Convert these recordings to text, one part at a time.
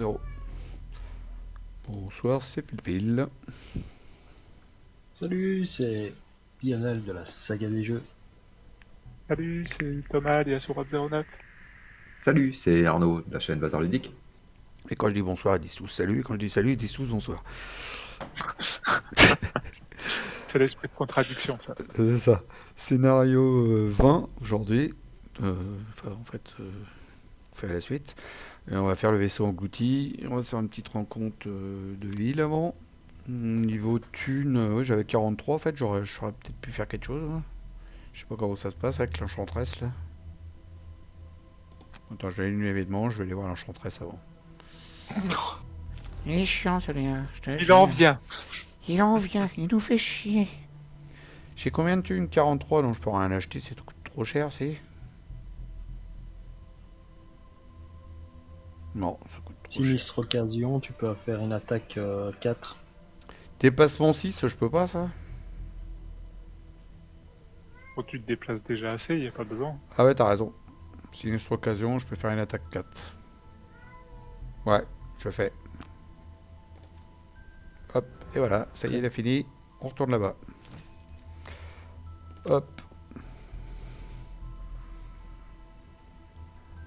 Zéro. Bonsoir, c'est Philville. Salut, c'est Lionel de la saga des jeux. Salut, c'est Thomas alias Urod09. Salut, c'est Arnaud de la chaîne Bazar Ludique. Et quand je dis bonsoir, ils disent tous salut. Et quand je dis salut, ils disent tous bonsoir. C'est l'esprit de contradiction, ça. C'est ça. Scénario 20 aujourd'hui. On fait la suite. Et on va faire le vaisseau englouti. On va faire une petite rencontre de ville avant. Niveau thune, ouais, j'avais 43 en fait. J'aurais peut-être pu faire quelque chose. Hein. Je sais pas comment ça se passe avec l'enchantresse là. Attends, j'ai une événement, je vais aller voir l'enchantresse avant. Il est chiant celui-là. Il en vient. Il en vient, il nous fait chier. J'ai combien de thunes? 43, donc je peux rien acheter, c'est trop cher, c'est. Non, ça coûte trop cher. Sinistre occasion, tu peux faire une attaque 4. Dépassement 6, je peux pas ça? Oh, tu te déplaces déjà assez, il n'y a pas besoin. Ah ouais, t'as raison. Sinistre occasion, je peux faire une attaque 4. Ouais, je fais. Hop, et voilà, ça y est, il a fini. On retourne là-bas. Hop.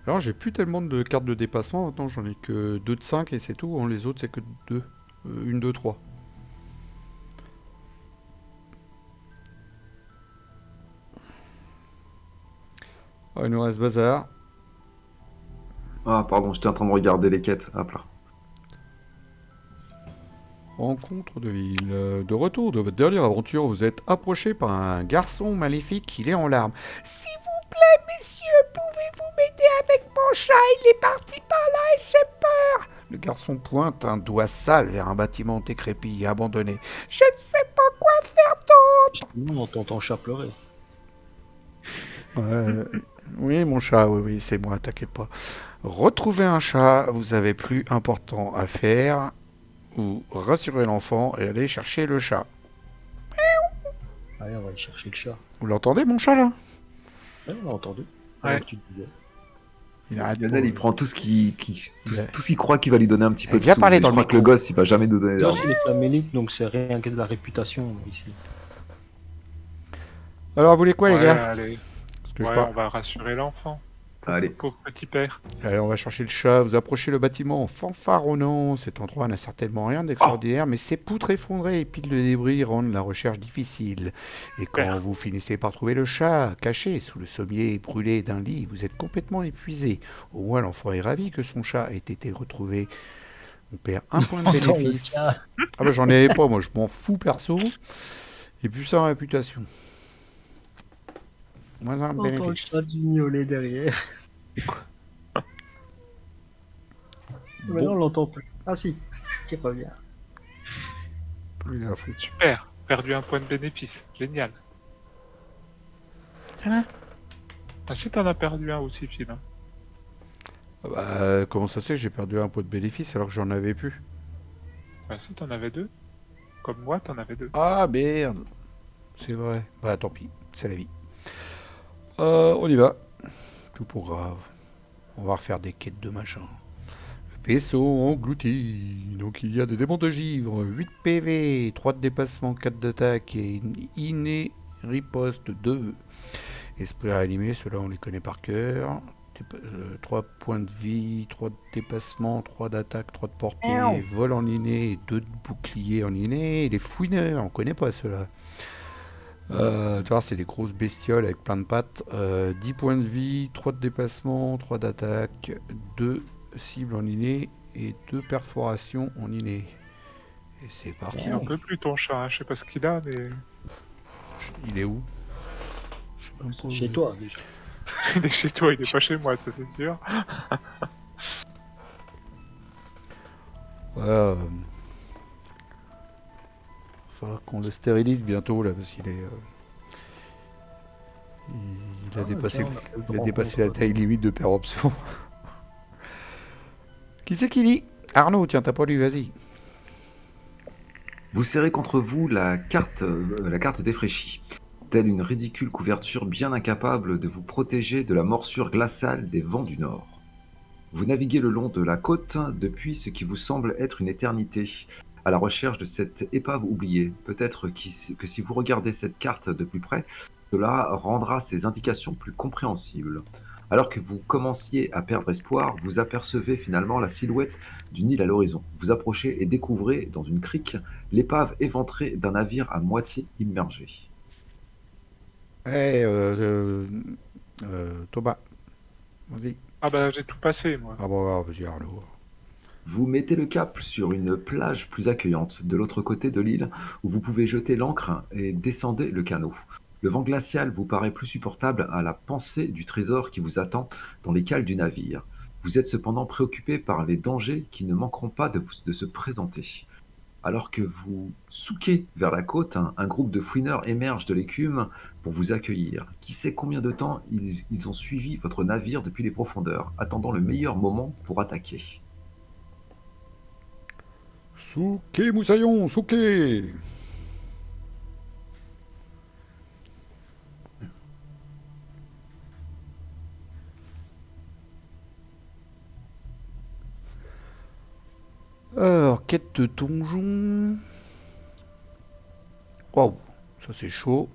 Alors, j'ai plus tellement de cartes de dépassement. Maintenant, j'en ai que 2 de 5 et c'est tout. Hein. Les autres, c'est que 2. 1, 2, 3. Ah, il nous reste bazar. Ah, pardon, j'étais en train de regarder les quêtes. Hop là. Rencontre de ville. De retour de votre dernière aventure, vous êtes approché par un garçon maléfique. Il est en larmes. S'il vous plaît, messieurs, pouvez-vous m'aider avec mon chat? Il est parti par là et j'ai peur. Le garçon pointe un doigt sale vers un bâtiment décrépit et abandonné. Je ne sais pas quoi faire d'autre. Nous, on entend ton chat pleurer. Oui, mon chat, oui, c'est moi, t'inquiète pas. Retrouvez un chat, vous avez plus important à faire. Ou rassurez l'enfant et allez chercher le chat. Allez, on va aller chercher le chat. Vous l'entendez, mon chat, là? Ouais, on l'a entendu. Ouais. Comme tu disais. Il arrête Lionel, pas. il prend tout ce qu'il Ouais. tout ce qu'il croit qu'il va lui donner un petit peu de Viens sous. parler Mais dans je le crois que le micro. gosse, il va jamais nous donner Là, d'argent. c'est les flaméliques, donc c'est rien que de la réputation ici. Alors, vous voulez quoi, les Ouais, gars? allez. Parce que je Ouais, pars. on va rassurer l'enfant. Allez. Pauvre petit père. Allez, on va chercher le chat. Vous approchez le bâtiment en fanfaronnant. Cet endroit n'a certainement rien d'extraordinaire, mais ses poutres effondrées et piles de débris rendent la recherche difficile. Et quand Super. vous finissez par trouver le chat caché sous le sommier brûlé d'un lit, vous êtes complètement épuisé. Au moins, l'enfant est ravi que son chat ait été retrouvé. On perd un point de Entends le bénéfice. chat. Ah bah j'en ai pas, moi je m'en fous perso. Et puis ça en réputation. Moins un On entend le bénéfice. chat du miauler derrière. Maintenant, on l'entend plus. Ah si, qui revient. Il est à fond. Super. Perdu un point de bénéfice. Génial. Hein? Ah, si t'en as perdu un aussi, Phil. Hein. Ah bah, comment ça se fait que j'ai perdu un point de bénéfice alors que j'en avais plus? Bah, si t'en avais deux. Comme moi, t'en avais deux. Ah merde. C'est vrai. Bah tant pis, c'est la vie. On y va. Tout pour grave. On va refaire des quêtes de machin. Vaisseau englouti. Donc il y a des démons de givre, 8 PV, 3 de dépassement, 4 d'attaque et une inné riposte 2. Esprit réanimé, ceux-là on les connaît par cœur. 3 points de vie, 3 de dépassement, 3 d'attaque, 3 de portée, vol en inné, 2 de bouclier en inné. Et les fouineurs, on connaît pas ceux-là. Tu vois, c'est des grosses bestioles avec plein de pattes. 10 points de vie, 3 de dépassement, 3 d'attaque, 2 cibles en inné et 2 perforations en inné. Et c'est parti. Il en peut plus ton chat. Hein. Je sais pas ce qu'il a, mais. Il est où? Je sais même pas où Chez il est. toi, déjà. Il est chez toi, il est pas chez moi, ça c'est sûr. Ouais, falloir qu'on le stérilise bientôt là parce qu'il est. Il a Ah, dépassé, tiens, on a fait le il a grand dépassé contre. la taille limite de Père Option. Qui c'est qui lit? Arnaud, tiens, t'as pas lu, vas-y. Vous serrez contre vous la carte défraîchie, telle une ridicule couverture bien incapable de vous protéger de la morsure glaciale des vents du nord. Vous naviguez le long de la côte depuis ce qui vous semble être une éternité, à la recherche de cette épave oubliée. Peut-être que si vous regardez cette carte de plus près, cela rendra ces indications plus compréhensibles. Alors que vous commenciez à perdre espoir, vous apercevez finalement la silhouette d'une île à l'horizon. Vous approchez et découvrez, dans une crique, l'épave éventrée d'un navire à moitié immergé. Eh, Thomas, vas-y. Ah bah j'ai tout passé, moi. Ah bon, vas-y, Arnaud. Vous mettez le cap sur une plage plus accueillante, de l'autre côté de l'île, où vous pouvez jeter l'ancre et descendez le canot. Le vent glacial vous paraît plus supportable à la pensée du trésor qui vous attend dans les cales du navire. Vous êtes cependant préoccupé par les dangers qui ne manqueront pas de se présenter. Alors que vous souquez vers la côte, un groupe de fouineurs émerge de l'écume pour vous accueillir. Qui sait combien de temps ils ont suivi votre navire depuis les profondeurs, attendant le meilleur moment pour attaquer. Souké, moussaillon, souké. Alors, quête de donjon. Waouh, ça c'est chaud.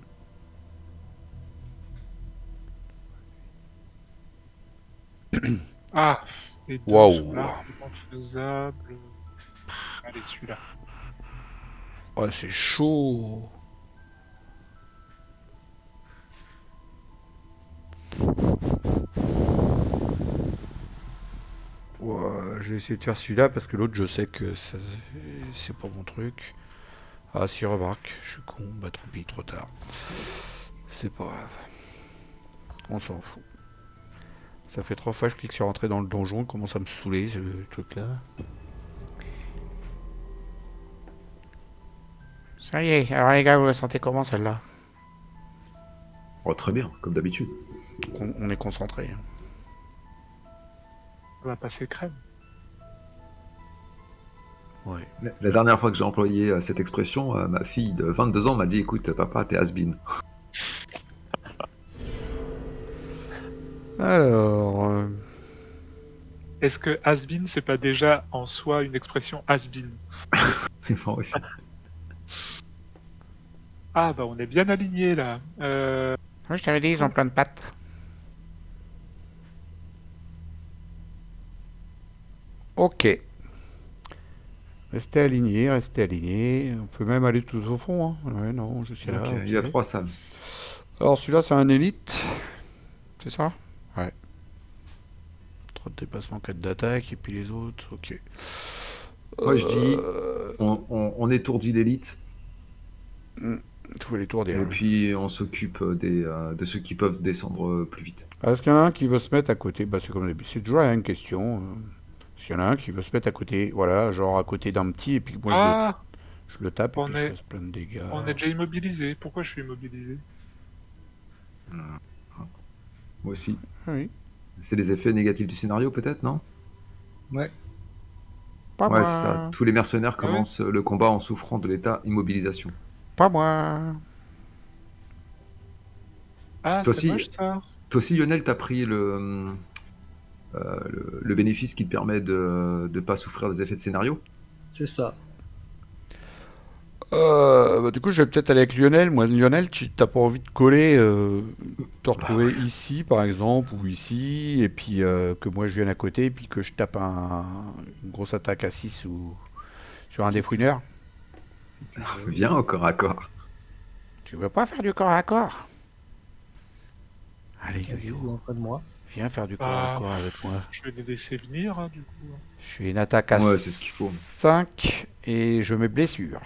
Ah, les deux Waouh. sont largement faisables. Allez, celui-là. Ouais, c'est chaud. Ouais, je vais essayer de faire celui-là parce que l'autre, je sais que c'est pas mon truc. Ah, si, remarque, je suis con. Bah, tant pis, trop tard. C'est pas grave. On s'en fout. Ça fait 3 fois que je clique sur entrer dans le donjon. Il commence à me saouler, ce truc-là. Ça y est. Alors, les gars, vous la sentez comment, celle-là? Oh, très bien, comme d'habitude. On est concentré. On va passer crème. Ouais. La dernière fois que j'ai employé cette expression, ma fille de 22 ans m'a dit écoute, papa, t'es has-been. Alors... Est-ce que has-been, c'est pas déjà en soi une expression has-been? C'est fort aussi. Ah bah on est bien alignés là. Oui, je t'avais dit, ils ont plein de pattes. Ok. Restez alignés, restez alignés. On peut même aller tout au fond. Hein. Ouais, non, je suis là. Ok, ok. il y a 3 salles. Alors celui-là, c'est un élite. C'est ça? Ouais. 3 de déplacement, 4 d'attaque. Et puis les autres, ok. Moi je dis, on étourdit l'élite, Il faut les tourner. et puis on s'occupe de ceux qui peuvent descendre plus vite. Est-ce qu'il y en a un qui veut se mettre à côté? Bah, c'est comme d'habitude. C'est toujours la même question. S'il y en a un qui veut se mettre à côté, voilà, genre à côté d'un petit, et puis que moi Ah, je le tape, et on puis je est, fasse plein de dégâts. on est déjà immobilisé. Pourquoi je suis immobilisé? Moi aussi. Oui. C'est les effets négatifs du scénario peut-être, non? Ouais. Pas Ouais, c'est ça. moi. Tous les mercenaires Ah ouais commencent le combat en souffrant de l'état immobilisation. Pas moi. Ah, Toi c'est aussi, moche ça. toi aussi Lionel, t'as pris le bénéfice qui te permet de ne pas souffrir des effets de scénario? C'est ça. Bah, du coup, je vais peut-être aller avec Lionel. Moi, Lionel, tu t'as pas envie de coller, te retrouver ici, par exemple, ou ici, et puis que moi je vienne à côté, et puis que je tape une grosse attaque à 6 ou sur un des fouineurs. Viens au corps à corps. Tu veux pas faire du corps à corps? Allez, Vas-y, Yo-Yo, viens près de moi. viens faire du corps à Ah, corps avec moi. je vais les laisser venir hein, du coup. Je fais une attaque à Ouais, c'est ce qu'il faut. 5 et je mets blessure.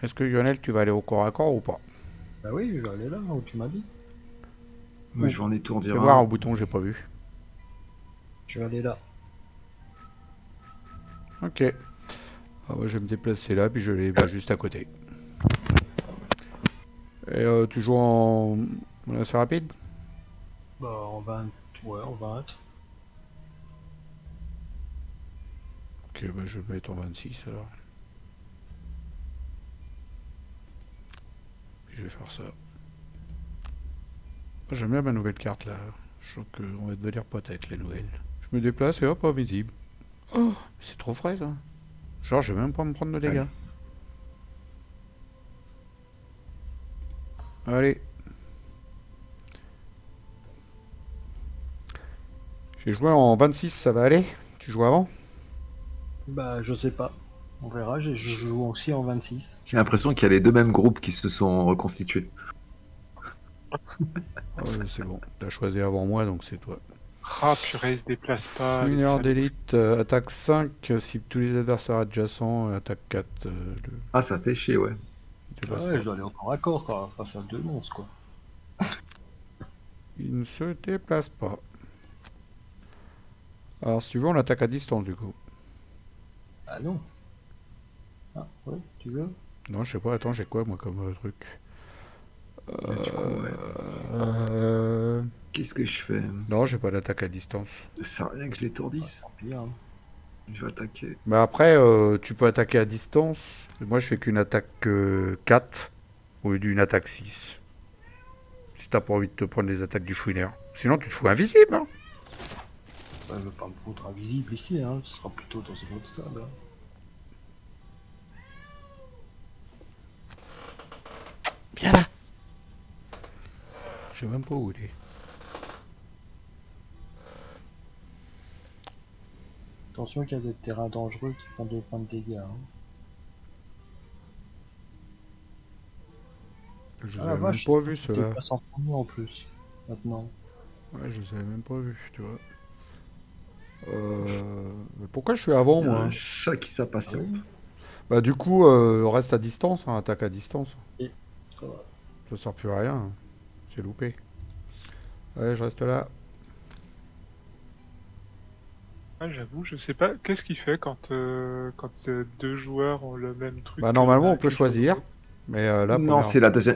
Est-ce que Lionel, tu vas aller au corps à corps ou pas? Bah oui, je vais aller là où tu m'as dit. Moi, je vais en étourdir Fais un. voir au bouton, j'ai pas vu. Je vais aller là. Ok. Ah, moi, je vais me déplacer là, puis je vais juste à côté. Et tu joues en assez rapide? Bah en 20. Ouais, en 20. Ok, bah, je vais mettre en 26 alors. Puis je vais faire ça. J'aime bien ma nouvelle carte là. Je crois qu'on va devenir potes avec les nouvelles. Je me déplace et hop, invisible. Oh, c'est trop frais ça. Genre, je vais même pas me prendre de dégâts. Allez. J'ai joué en 26, ça va aller? Tu joues avant? Bah, je sais pas. On verra, je joue aussi en 26. J'ai l'impression qu'il y a les deux mêmes groupes qui se sont reconstitués. C'est bon, t'as choisi avant moi, donc c'est toi. Ah purée, il se déplace pas. les Mineur salauds. d'élite, attaque 5, si tous les adversaires adjacents, attaque 4. Ah, ça fait chier, ouais. Il Ah dépasse ouais, pas. je dois aller encore à corps quoi, face à deux monstres quoi. Il ne se déplace pas. Alors, si tu veux, on attaque à distance du coup. Ah non. Ah ouais, tu veux? Non, je sais pas, attends, j'ai quoi moi comme truc? Du coup, ouais. Euh... Qu'est-ce que je fais? Non, j'ai pas d'attaque à distance. Ça sert à rien que je l'étourdisse. Tant pis, hein. Je vais attaquer. Mais après, tu peux attaquer à distance. Moi, je fais qu'une attaque 4 au lieu d'une attaque 6. Si t'as pas envie de te prendre les attaques du fouinaire. Sinon, tu te fous invisible, hein. Bah, je veux pas me foutre invisible ici, hein. Ce sera plutôt dans une autre salle. Hein. Viens là. Je sais même pas où il est. Attention qu'il y a des terrains dangereux qui font 2 points de dégâts. Hein. Je les Ah la avais même vache, pas vu tu ceux-là. passes en premier en plus. Maintenant. Ouais, je les avais même pas vus, tu vois. Mais pourquoi je suis avant, Il y a moi? un chat qui s'impatiente. Bah, du coup, reste à distance, hein, attaque à distance. Et ça va. Ça sert plus à rien. Hein. J'ai loupé. Allez, je reste là. Ah, j'avoue, je sais pas. Qu'est-ce qu'il fait quand deux joueurs ont le même truc? Bah, normalement, on peut quelque chose choisir. d'autre. Mais là, Non, première...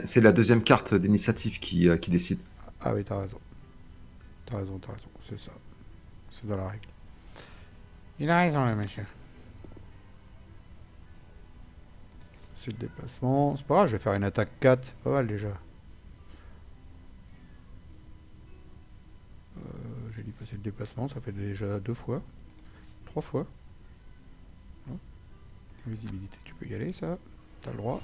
c'est la deuxième carte d'initiative qui décide. Ah oui, t'as raison. T'as raison, c'est ça. C'est dans la règle. Il a raison, le monsieur. C'est le déplacement. C'est pas grave, je vais faire une attaque 4. C'est pas mal déjà. J'ai dit passer le déplacement, ça fait déjà 2 fois. 3 fois. Hein. Visibilité, tu peux y aller, ça. T'as le droit.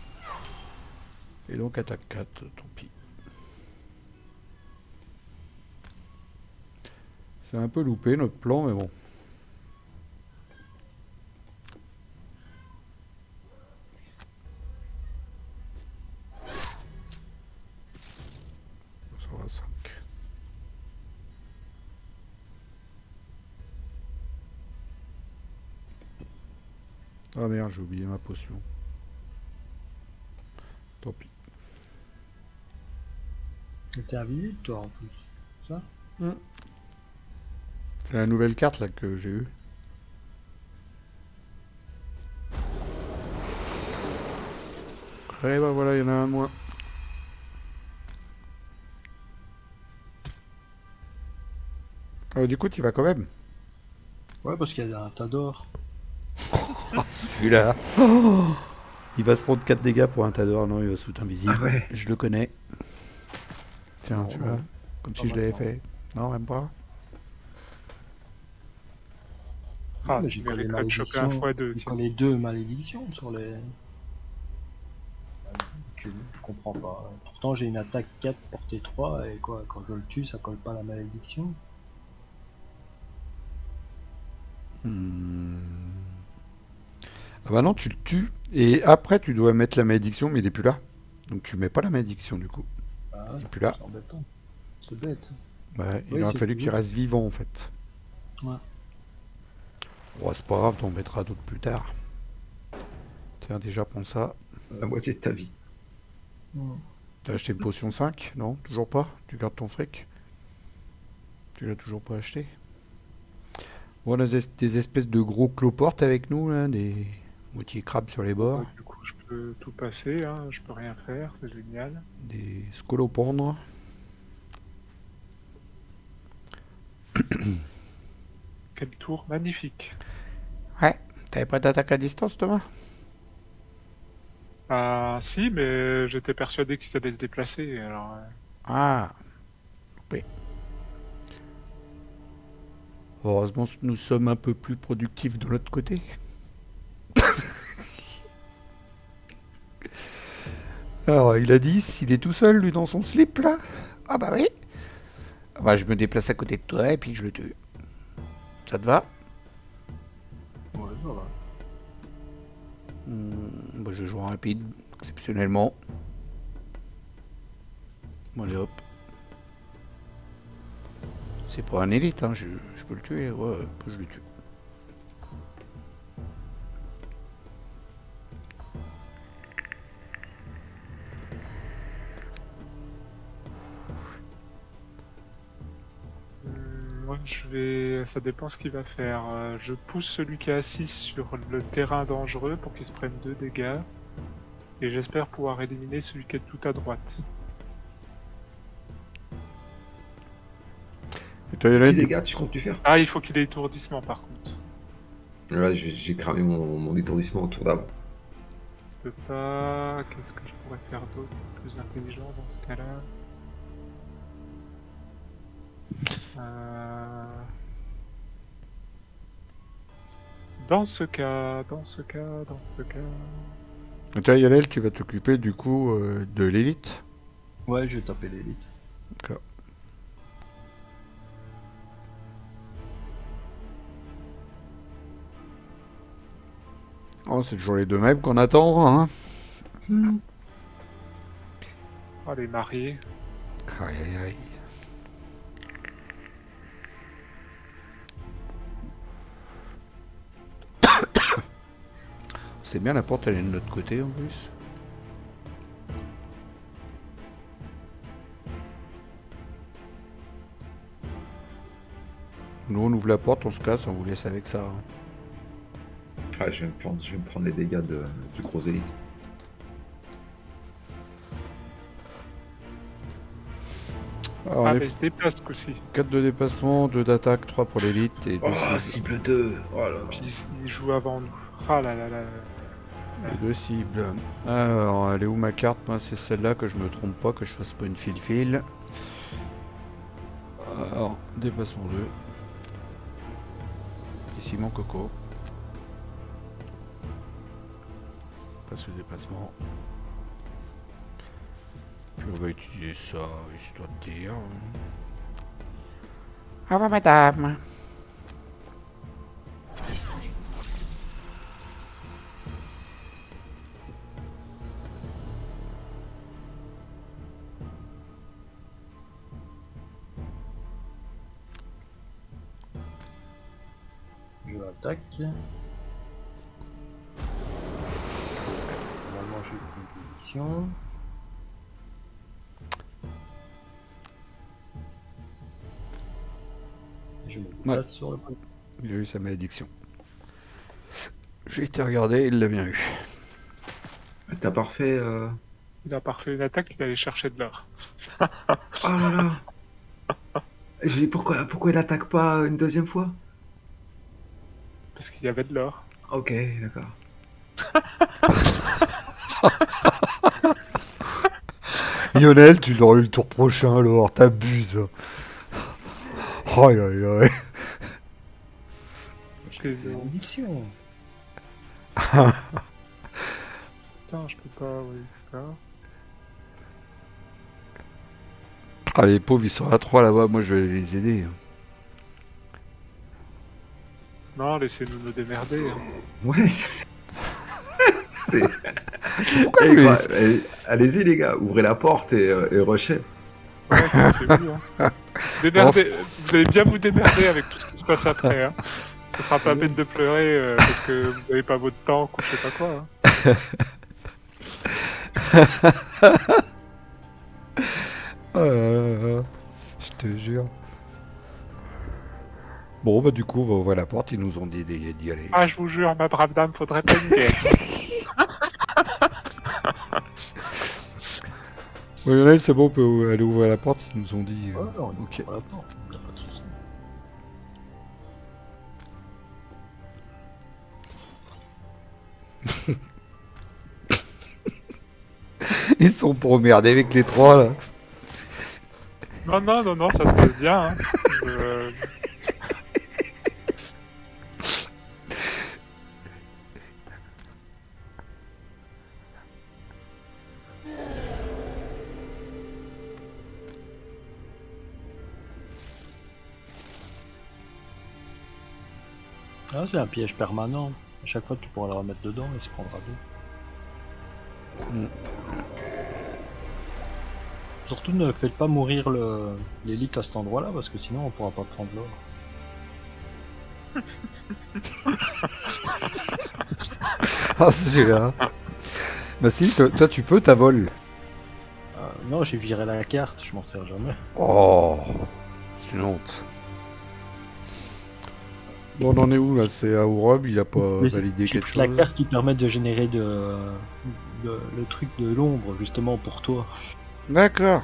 Et donc attaque 4, tant pis. C'est un peu loupé notre plan, mais bon. Ça va, 5. Ah merde, j'ai oublié ma potion. Tant pis. T'es invisible toi en plus. Ça? C'est la nouvelle carte là que j'ai eue. Et bah voilà, il y en a un de moins. Du coup, tu vas quand même. Ouais, parce qu'il y a un tas d'or. Ah, celui-là. Il va se prendre 4 dégâts pour un tas d'or. Non, il va se foutre invisible. Ah ouais. Je le connais. Tiens, Non, tu non. vois. Comme Pas si je l'avais maintenant. fait. Non, même pas. Ah, mais tu j'ai collé mériterais de choper un malédiction. x2. J'ai tiens. collé 2 malédictions sur les. Je comprends pas. Pourtant j'ai une attaque 4 portée 3 et quoi, quand je le tue ça colle pas à la malédiction. Ah bah non, tu le tues. Et après, tu dois mettre la malédiction, mais il est plus là. Donc tu mets pas la malédiction du coup. Ah, Il est plus là. c'est embêtant. C'est bête. Ouais, il Oui, aurait c'est fallu plus qu'il vite. reste vivant en fait. Ouais. Bon, c'est pas grave, on mettra d'autres plus tard. Tiens, déjà, prends ça. La moitié de ta vie. T'as acheté une potion 5? Non, toujours pas? Tu gardes ton fric? Tu l'as toujours pas acheté? Bon, on a des espèces de gros cloportes avec nous, là, des moitiés crabes sur les bords, Du coup, je peux tout passer, hein, je peux rien faire, c'est génial. des scolopendres. Quel tour magnifique. Ouais, t'avais pas d'attaque à distance, Thomas? Ah, si, mais j'étais persuadé qu'ils allaient se déplacer, alors... Ah, loupé. Heureusement, nous sommes un peu plus productifs de l'autre côté. Alors, il a 10, il est tout seul, lui, dans son slip, là. Ah bah oui. Ah bah, je me déplace à côté de toi et puis je le tue. Ça te va? Ouais, ça va. Bah, je joue en rapide, exceptionnellement. Allez hop. C'est pas un élite, hein. Je peux le tuer, ouais, je le tue. Moi, je vais. Ça dépend ce qu'il va faire. Je pousse celui qui est assis sur le terrain dangereux pour qu'il se prenne 2 dégâts. Et j'espère pouvoir éliminer celui qui est tout à droite. Et toi, Petit Yolande, dégâts, tu comptes lui faire? Ah, il faut qu'il ait étourdissement par contre. Ouais, j'ai cramé mon étourdissement au tour d'avant. Je peux pas. Qu'est-ce que je pourrais faire d'autre plus intelligent dans ce cas-là? Dans ce cas. Et toi, Yolande, tu vas t'occuper du coup de l'élite. Ouais, je vais taper l'élite. D'accord. Oh, c'est toujours les deux mêmes qu'on attend, hein. Oh, les mariés. Aïe aïe aïe. C'est bien, la porte elle est de notre côté en plus. Nous on ouvre la porte, on se casse, on vous laisse avec ça. Ouais, je vais me prendre les dégâts du gros élite. Alors, Ah, on mais il est se déplace aussi. 4 de dépassement, 2 d'attaque, 3 pour l'élite et 2 Oh, cibles. cible 2. Oh là là. Puis il joue avant nous. Ah là là là. Et 2 cibles. Alors, elle est où ma carte? Moi c'est celle-là, que je me trompe pas, que je fasse pas une fil-fil. Alors, dépassement 2. Ici mon coco. Passe le déplacement. Puis on va utiliser ça, histoire de dire. Au revoir madame. Je l'attaque. Normalement, j'ai une position. Et je me déplace sur le point. Il a eu sa malédiction. J'ai été regardé, il l'a bien eu. T'as parfait. Il a parfait une attaque, il allait chercher de l'or. Oh là là. J'ai dit pourquoi il attaque pas une deuxième fois? Parce qu'il y avait de l'or. Ok, d'accord. Lionel, tu l'auras eu le tour prochain alors, t'abuses. Aïe aïe aïe. C'est Malédiction. Putain, je peux pas, oui, ça. Ah les pauvres ils sont à 3 là-bas, moi je vais les aider. Non, laissez-nous nous démerder. Hein. Ouais, c'est. Pourquoi Eh, vous quoi, les- allez-y les gars, ouvrez la porte et rushez. Ouais, c'est vous, hein. Démerdez, vous allez bien vous démerder avec tout ce qui se passe après. Hein. Ce sera pas la peine de pleurer parce que vous n'avez pas votre temps ou je sais pas quoi. Hein. Oh là là là. Je te jure. Bon bah du coup on va ouvrir la porte, ils nous ont dit d'y aller. Ah, je vous jure, ma brave dame, faudrait pas y aller. Bon Lionel, c'est bon, on peut aller ouvrir la porte, ils nous ont dit... Ouais, on ok. ouvre la porte. Y a pas de souci. Ils sont pour emmerder avec les trois là. Non, ça se passe bien. Hein. Ah, c'est un piège permanent. À chaque fois, tu pourras le remettre dedans et il se prendra deux. Mm. Surtout, ne faites pas mourir l'élite à cet endroit-là, parce que sinon, on pourra pas prendre l'or. Ah, c'est là. Bah si, toi tu peux, ta vol. Non, j'ai viré la carte, je m'en sers jamais. Oh, c'est une honte. Bon, on en est où là? C'est à Ourob, il a pas Mais validé j'ai quelque pris la chose. carte qui permet de générer le truc de l'ombre, justement, pour toi. D'accord.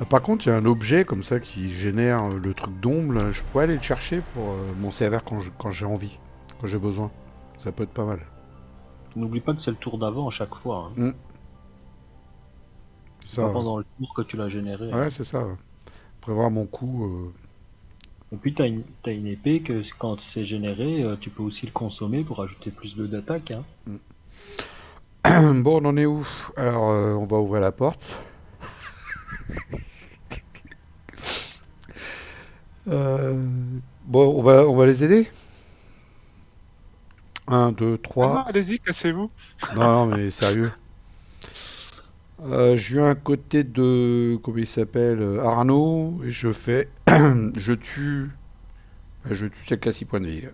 Par contre, il y a un objet comme ça qui génère le truc d'ombre. Là. Je pourrais aller le chercher pour m'en servir quand j'ai envie, quand j'ai besoin. Ça peut être pas mal. N'oublie pas que c'est le tour d'avant à chaque fois. Hein. C'est C'est pas ça. pendant le tour que tu l'as généré. Ouais, Hein. c'est ça. Prévoir mon coup. Et puis t'as une épée que quand c'est généré, tu peux aussi le consommer pour ajouter plus d'attaque. Hein. Bon, on en est où? Alors, on va ouvrir la porte. Bon, on va les aider. 1, 2, Ah 3. non, allez-y, cassez-vous. Non, mais sérieux. Je viens à côté de, comment il s'appelle, Arnaud, et je fais, je tue cette qu'à 6 points de vie.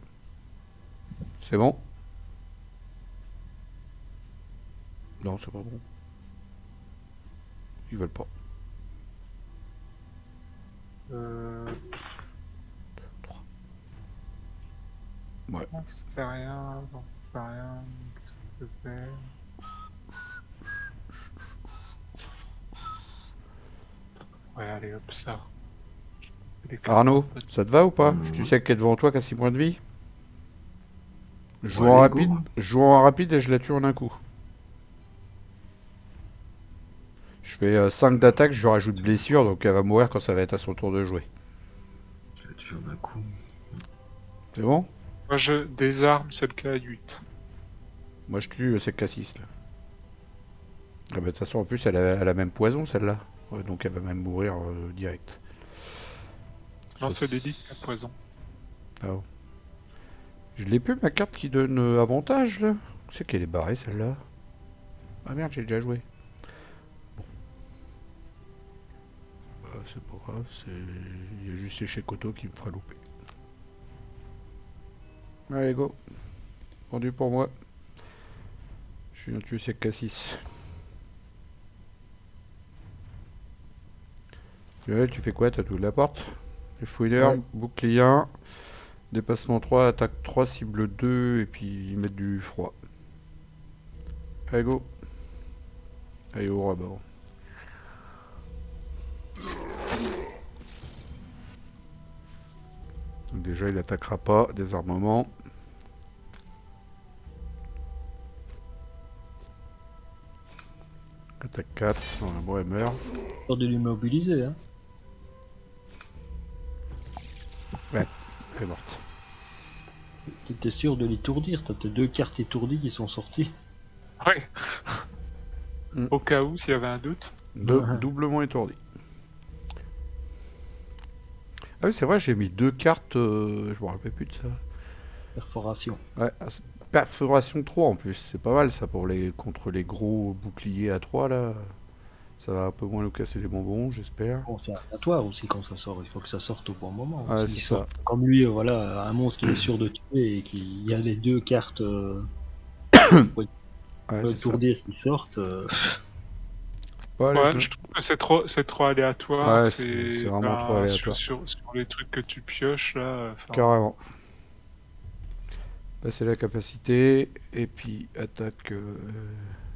C'est bon? Non, c'est pas bon. Ils veulent pas. Ouais. J'en sais rien, Qu'est-ce que je peux faire? Ouais, allez, hop, ça. Arnaud, ça te va ou pas? Tu sais qu'elle est devant toi qu'à 6 points de vie? Je joue Ouais, en go. rapide, je joue en rapide et je la tue en un coup. Je fais 5 d'attaque, je lui rajoute blessure, donc elle va mourir quand ça va être à son tour de jouer. Je la tue en un coup. C'est bon? Moi, je désarme celle qui a 8. Moi je tue cette K6 là. Ah bah, de toute façon en plus elle a même poison celle-là. Ouais, donc elle va même mourir direct. Non, Sauf- c'est l'élite qui a poison. Ah bon. Je l'ai plus ma carte qui donne avantage là. C'est qu'elle est barrée celle-là. Ah merde, j'ai déjà joué. Bon. Bah, c'est pas grave, il y a juste ces chez Koto qui me fera louper. Allez go. Vendu pour moi. Je viens de tuer ces K6. Joël, tu fais quoi? T'as tout de la porte? Les fouilleurs, Ouais. bouclier 1, dépassement 3, attaque 3, cible 2, et puis ils mettent du froid. Allez go. Allez au rabat. Donc déjà il attaquera pas, désarmement. Attaque 4, non, bon elle meurt. Peur de l'immobiliser. Hein. Elle est morte. T'étais sûr de l'étourdir. T'as tes 2 cartes étourdies qui sont sorties. Ouais. Mm. Au cas où, s'il y avait un doute. Doublement étourdi. Ah oui c'est vrai, j'ai mis 2 cartes, je me rappelle plus de ça. Perforation. Ouais, perforation 3 en plus, c'est pas mal ça pour contre les gros boucliers à 3 là. Ça va un peu moins nous casser les bonbons, j'espère. Bon, c'est aléatoire aussi quand ça sort. Il faut que ça sorte au bon moment. Ouais, S'il c'est sort ça. comme lui, voilà, un monstre qui est sûr de tuer et qui y a les 2 cartes Ouais, c'est ça. étourdir qui sortent. Bon, allez, Ouais, je trouve que c'est trop aléatoire. Ouais, c'est vraiment trop aléatoire. Sur les trucs que tu pioches, là. Carrément. Passer la capacité, et puis attaque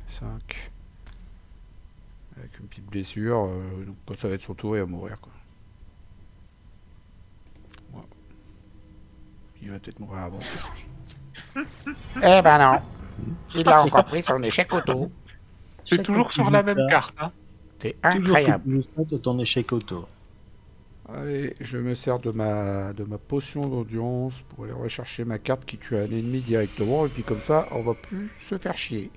5. Avec une petite blessure, donc quand ça va être son tour, il va mourir quoi. Ouais. Il va peut-être mourir avant. Eh ben non. Il a encore pris son échec auto. C'est Chaque toujours fois que tu sur la joues même ça, carte, hein. C'est Toujours que incroyable. tu joues ça, t'as ton échec auto. Allez, je me sers de ma potion d'endurance pour aller rechercher ma carte qui tue un ennemi directement. Et puis comme ça, on va plus se faire chier.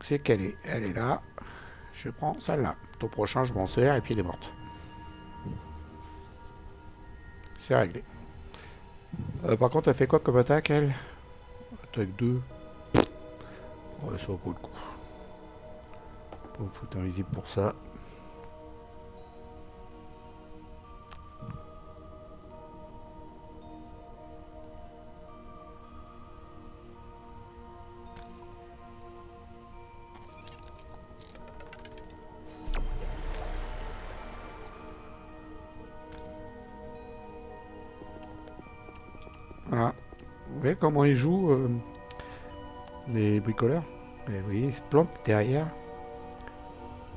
C'est qu'elle est. Elle est là. Je prends celle-là. Au prochain, je m'en sers et puis elle est morte. C'est réglé. Par contre, elle fait quoi comme attaque, elle? Attaque 2. Ouais, ça vaut pas le coup. Pas me foutre invisible pour ça. Voilà. Vous voyez comment ils jouent, les bricoleurs? Et vous voyez, ils se plantent derrière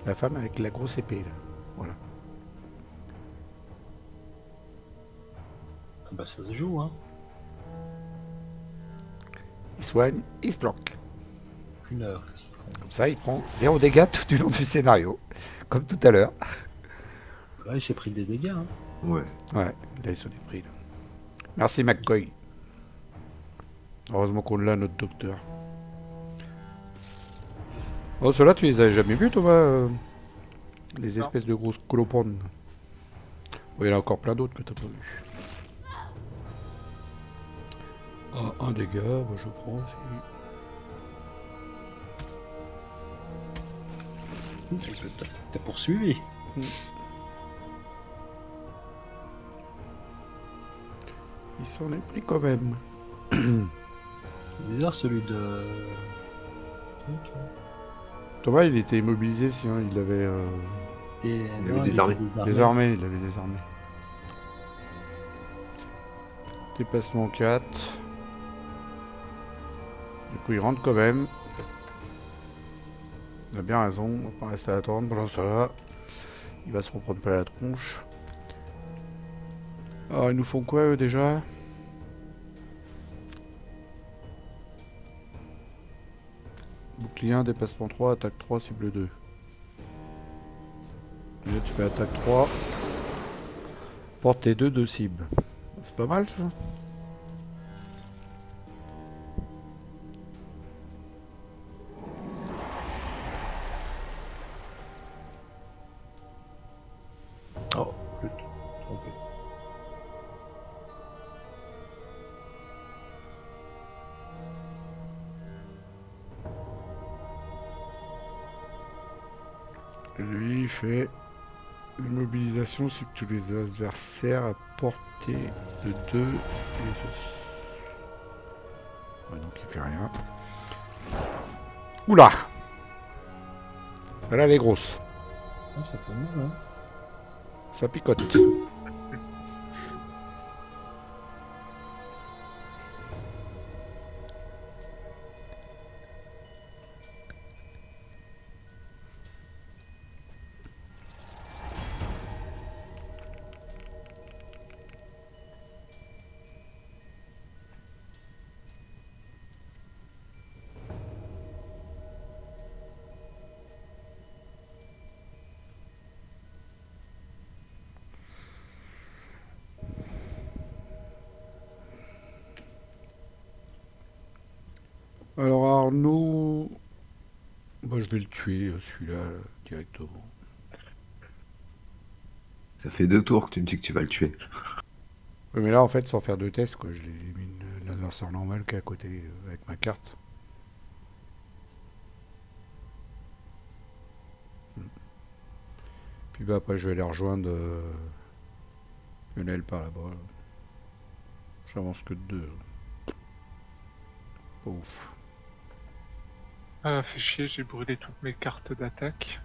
la femme avec la grosse épée, là. Voilà. Ah bah ça se joue, hein. Il soigne, il se planque. 1 heure. Comme ça, il prend 0 dégâts tout du long du scénario. Comme tout à l'heure. Ouais, j'ai pris des dégâts, hein. Ouais. Ouais, là, ils sont des prix, là. Merci, McCoy. Heureusement qu'on l'a, notre docteur. Oh, ceux-là, tu les as jamais vus, Thomas? Les espèces de grosses colopones. Oh, il y en a encore plein d'autres que t'as pas vu. Ah, un dégât, bah, je prends aussi. T'as poursuivi. Ils s'en est pris quand même. C'est bizarre celui de... Thomas, il était immobilisé, sinon il avait Il avait désarmé. désarmé. Il avait désarmé. Déplacement 4. Du coup, il rentre quand même. Il a bien raison, on va pas rester à attendre pendant ce temps-là. Il va se reprendre plein la tronche. Alors, ils nous font quoi, eux, déjà? Bouclier 1, déplacement 3, attaque 3, cible 2. Là, tu fais attaque 3. Portée 2 de cible. C'est pas mal, ça? Oh, flûte. Trompé. Lui, il fait une mobilisation si tous les adversaires à portée de 2 et ça... Ouais, donc il fait rien. Oula! Celle-là, elle est grosse. Ah, ça fait mal, hein. Ça picote. Alors Arnaud... Bah, je vais le tuer, celui-là, directement. Ça fait 2 tours que tu me dis que tu vas le tuer. Ouais, mais là, en fait, sans faire de test, quoi, je l'ai mis l'adversaire normal qui est à côté, avec ma carte. Puis bah, après, je vais aller rejoindre Lionel par là-bas. J'avance que de 2. Pas ouf. Ah, fait chier, j'ai brûlé toutes mes cartes d'attaque.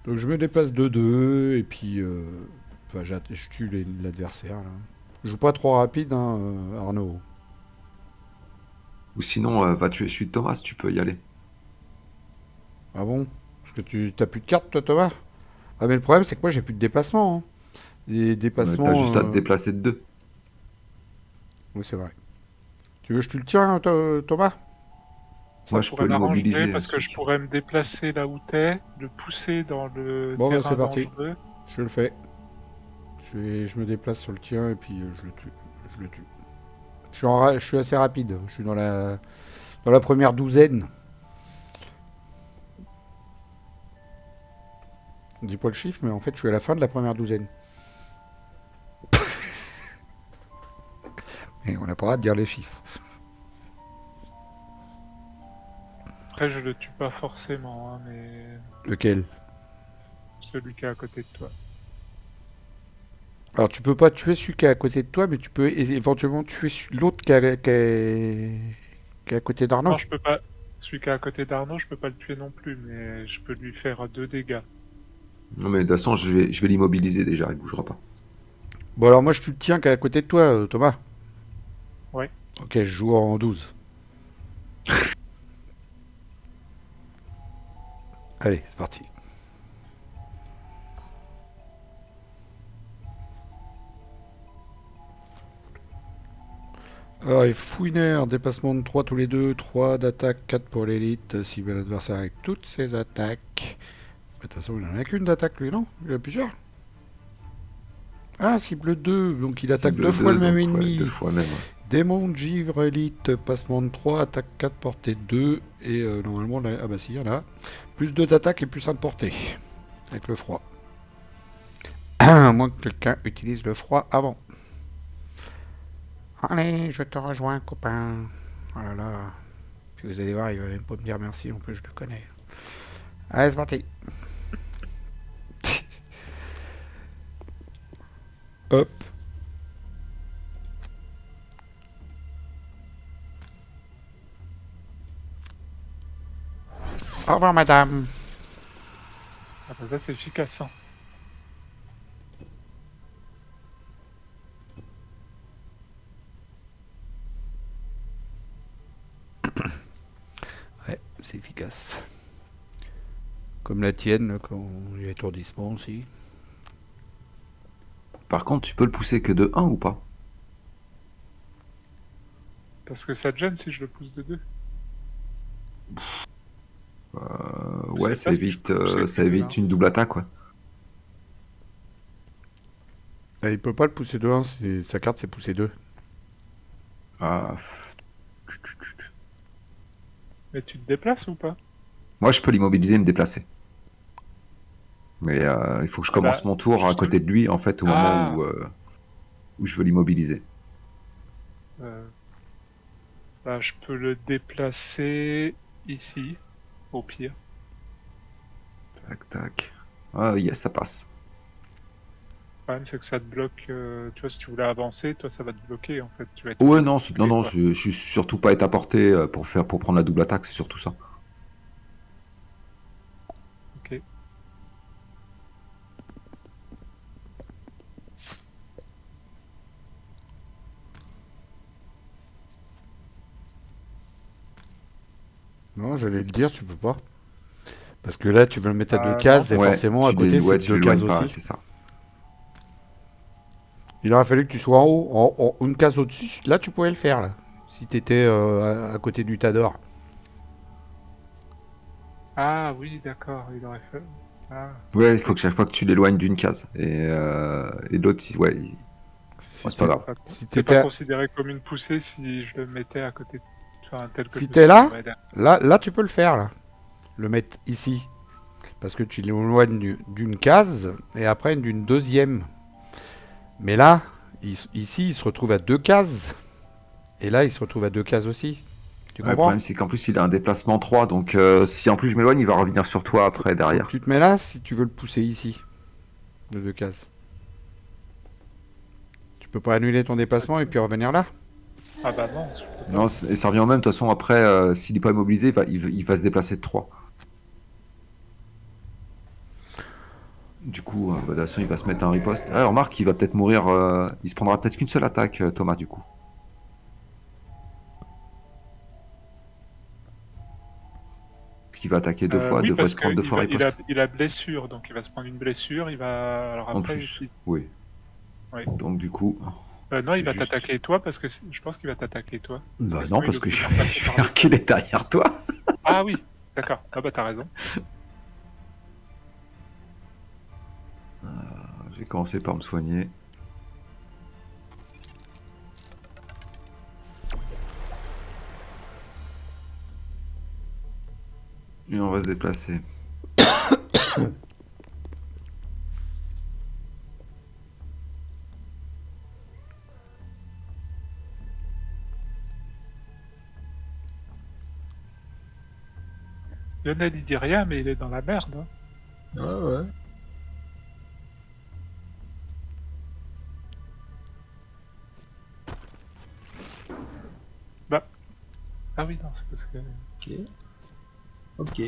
Donc je me déplace de 2 et puis enfin, je tue l'adversaire. Là. Je joue pas trop rapide, hein, Arnaud. Ou sinon, va tuer celui de Thomas, tu peux y aller. Ah bon? Parce que tu t'as plus de cartes, toi, Thomas? Ah, mais le problème, c'est que moi, j'ai plus de déplacement. Hein. Les déplacements. T'as juste à te déplacer de 2. Oui, c'est vrai. Tu veux que je te le tiens, Thomas? Moi, je peux pourrait m'arranger l'immobiliser, parce que je celui-ci. pourrais me déplacer là où t'es, le pousser dans le Bon, bah, terrain c'est parti. dangereux. Je le fais. Je me déplace sur le tien et puis je le tue. Je le tue. Je suis assez rapide. Je suis dans la première douzaine. On dit pas le chiffre, mais en fait, je suis à la fin de la première douzaine. Et on n'a pas le droit de dire les chiffres. Après, je le tue pas forcément, hein, mais Lequel? celui qui est à côté de toi. Alors, tu peux pas tuer celui qui est à côté de toi, mais tu peux éventuellement tuer l'autre qui est à côté d'Arnaud. Non, je peux pas. Celui qui est à côté d'Arnaud, je peux pas le tuer non plus, mais je peux lui faire 2 dégâts. Non, mais de toute façon, je vais l'immobiliser déjà, il bougera pas. Bon, alors moi, je tue le tien qui est à côté de toi, Thomas. Ouais. Ok, je joue en 12. Allez, c'est parti. Alors, les fouineurs, dépassement de 3 tous les deux, 3 d'attaque, 4 pour l'élite, cible l'adversaire avec toutes ses attaques. De toute façon, il n'en a qu'une d'attaque, lui, non? Il en a plusieurs. Ah, cible 2, donc il attaque Cible 2 fois le même donc, ennemi. Ouais, 2 fois même. Ouais. Démon de givre élite, passement de 3, attaque 4, portée 2. Et normalement, ah bah si, il y en a. Plus 2 d'attaque et plus 1 de portée. Avec le froid. À moins que quelqu'un utilise le froid avant. Allez, je te rejoins, copain. Oh là là. Puis vous allez voir, il va même pas me dire merci, en plus je le connais. Allez, c'est parti. Hop. Au revoir, madame. Ah bah ça, c'est efficace. Hein. Ouais, c'est efficace. Comme la tienne, là, quand il y a étourdissement aussi. Par contre, tu peux le pousser que de 1 ou pas? Parce que ça te gêne si je le pousse de 2. Ouais, sais pas si je peux pousser ça que de évite 1. une double attaque, ouais. Ah, il peut pas le pousser de 1, sa carte c'est pousser 2. Ah, Mais tu te déplaces ou pas? moi, je peux l'immobiliser et me déplacer. Mais il faut que je commence mon tour à côté de lui, en fait, au moment où je veux l'immobiliser. Bah, je peux le déplacer ici, au pire. Tac, tac. Ah, yes, ça passe. Le problème, c'est que ça te bloque. Tu vois, si tu voulais avancer, toi, ça va te bloquer en fait. Tu vas être Ouais, non, bloqué, non, quoi. je suis surtout pas être à portée pour prendre la double attaque, c'est surtout ça. Ok. Non, j'allais le dire, tu peux pas. Parce que là, tu veux le mettre à 2 Ah, cases, non. et Ouais, forcément, à côté, c'est tu 2 cases l'éloignes pas, aussi. c'est ça. Il aurait fallu que tu sois en haut, une case au-dessus. Là, tu pouvais le faire, là. Si t'étais à côté du Tador. Ah oui, d'accord, il aurait fait. Ah. Ouais, il faut que chaque fois que tu l'éloignes d'une case. Et l'autre, ouais, c'est pas grave. Si C'est pas t'étais considéré comme une poussée si je le mettais à côté. Enfin, tel que Si je me t'es là, souviendrai d'un- là, tu peux le faire, là. Le mettre ici. Parce que tu l'éloignes d'une case, et après d'une deuxième. Mais là, ici, il se retrouve à 2 cases. Et là, il se retrouve à 2 cases aussi. Tu Ouais, le comprends? problème, c'est qu'en plus, il a un déplacement 3, donc si en plus je m'éloigne, il va revenir sur toi après, Faut derrière. que tu te mets là si tu veux le pousser ici. De 2 cases. Tu peux pas annuler ton déplacement et puis revenir là? Ah bah non, je peux pas. Non, et ça revient au même, de toute façon, après, s'il n'est pas immobilisé, il va se déplacer de 3. Du coup, de toute façon, il va se mettre un riposte. Ah, remarque, il va peut-être mourir, il se prendra peut-être qu'une seule attaque, Thomas, du coup. Parce qu'il va attaquer 2 fois, Oui, devrait parce se prendre 2 fois qu'il riposte. il a blessure, donc il va se prendre une blessure, il va... Alors En après, plus, oui. Oui. Donc, du coup... non, il va Juste- t'attaquer toi, parce que je pense qu'il va t'attaquer toi. Bah sinon, non, parce il que est je obligé de vais passer par le- reculer derrière toi. Ah oui, d'accord. Ah bah t'as raison. Je vais commencer par me soigner. Et on va se déplacer. Lionel il dit rien, mais il est dans la merde. Hein. Ouais. Bah. Ah oui, non, c'est parce que. Ok.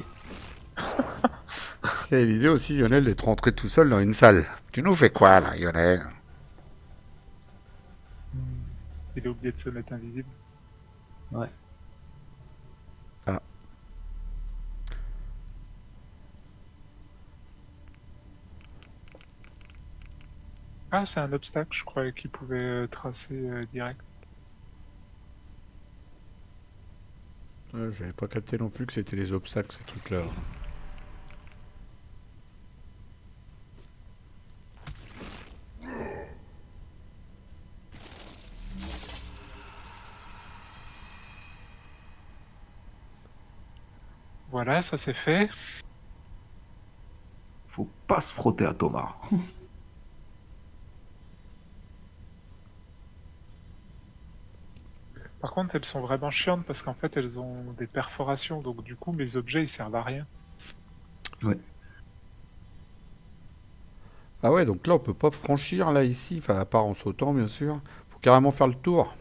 Quelle idée aussi, Lionel, d'être rentré tout seul dans une salle. Tu nous fais quoi, là, Lionel? Il a oublié de se mettre invisible. Ouais. Ah. Ah, c'est un obstacle, je croyais qu'il pouvait tracer direct. J'avais pas capté non plus que c'était les obstacles, ces trucs-là. Voilà, ça c'est fait. Faut pas se frotter à Thomas. Par contre, elles sont vraiment chiantes parce qu'en fait, elles ont des perforations, donc du coup, mes objets, ils servent à rien. Ouais. Ah ouais, donc là, on peut pas franchir, là, ici, enfin, à part en sautant, bien sûr. Faut carrément faire le tour.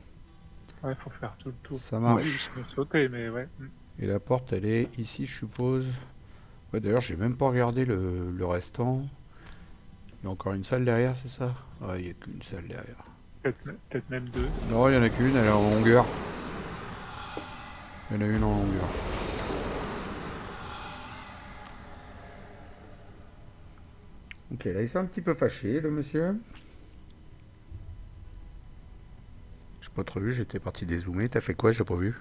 Ouais, faut faire tout le tour. Ça Oui, marche. sinon sauter, mais ouais. Et la porte, elle est ici, je suppose. Ouais, d'ailleurs, j'ai même pas regardé le restant. Il y a encore une salle derrière, c'est ça? Ouais, il y a qu'une salle derrière. Peut-être même deux. Non, il y en a qu'une, elle est en longueur. Il y en a une en longueur. Ok, là, il s'est un petit peu fâché, le monsieur. J'ai pas trop vu, j'étais parti dézoomer. T'as fait quoi? J'ai pas vu.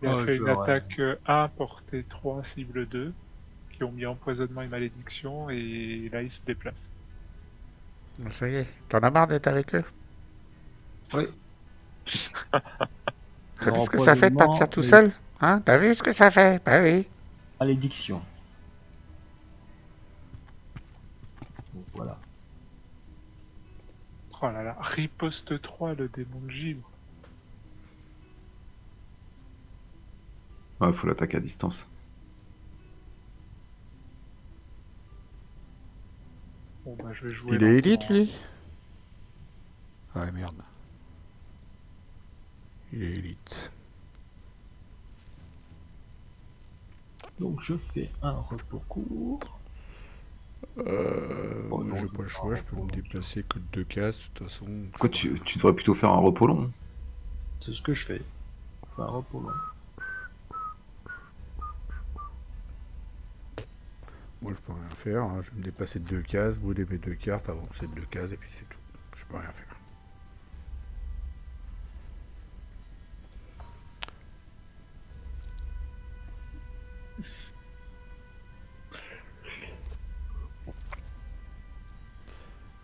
Il a Ouais, fait je une l'aurais. attaque 1, portée 3, cible 2, qui ont mis empoisonnement et malédiction, et là, il se déplace. Ça y est, t'en as marre d'être avec eux? Oui. T'as vu ce que ça fait de partir tout seul? Hein? T'as vu ce que ça fait? Bah oui. Malédiction. Donc, voilà. Oh là là, riposte 3, le démon de givre. Ouais, faut l'attaquer à distance. Bon bah, je vais jouer Il est lentement. élite, lui? Ouais, merde. Il est élite. Donc je fais un repos court. Moi, non, j'ai je pas le vais choix, faire je peux un me repos, déplacer que de 2 cases, de toute façon. Quoi, tu devrais plutôt faire un repos long. C'est ce que je fais. Je fais un repos long. Moi, je peux rien faire. Hein. Je vais me déplacer de 2 cases, brûler mes 2 cartes, avancer de 2 cases, et puis c'est tout. Je peux rien faire.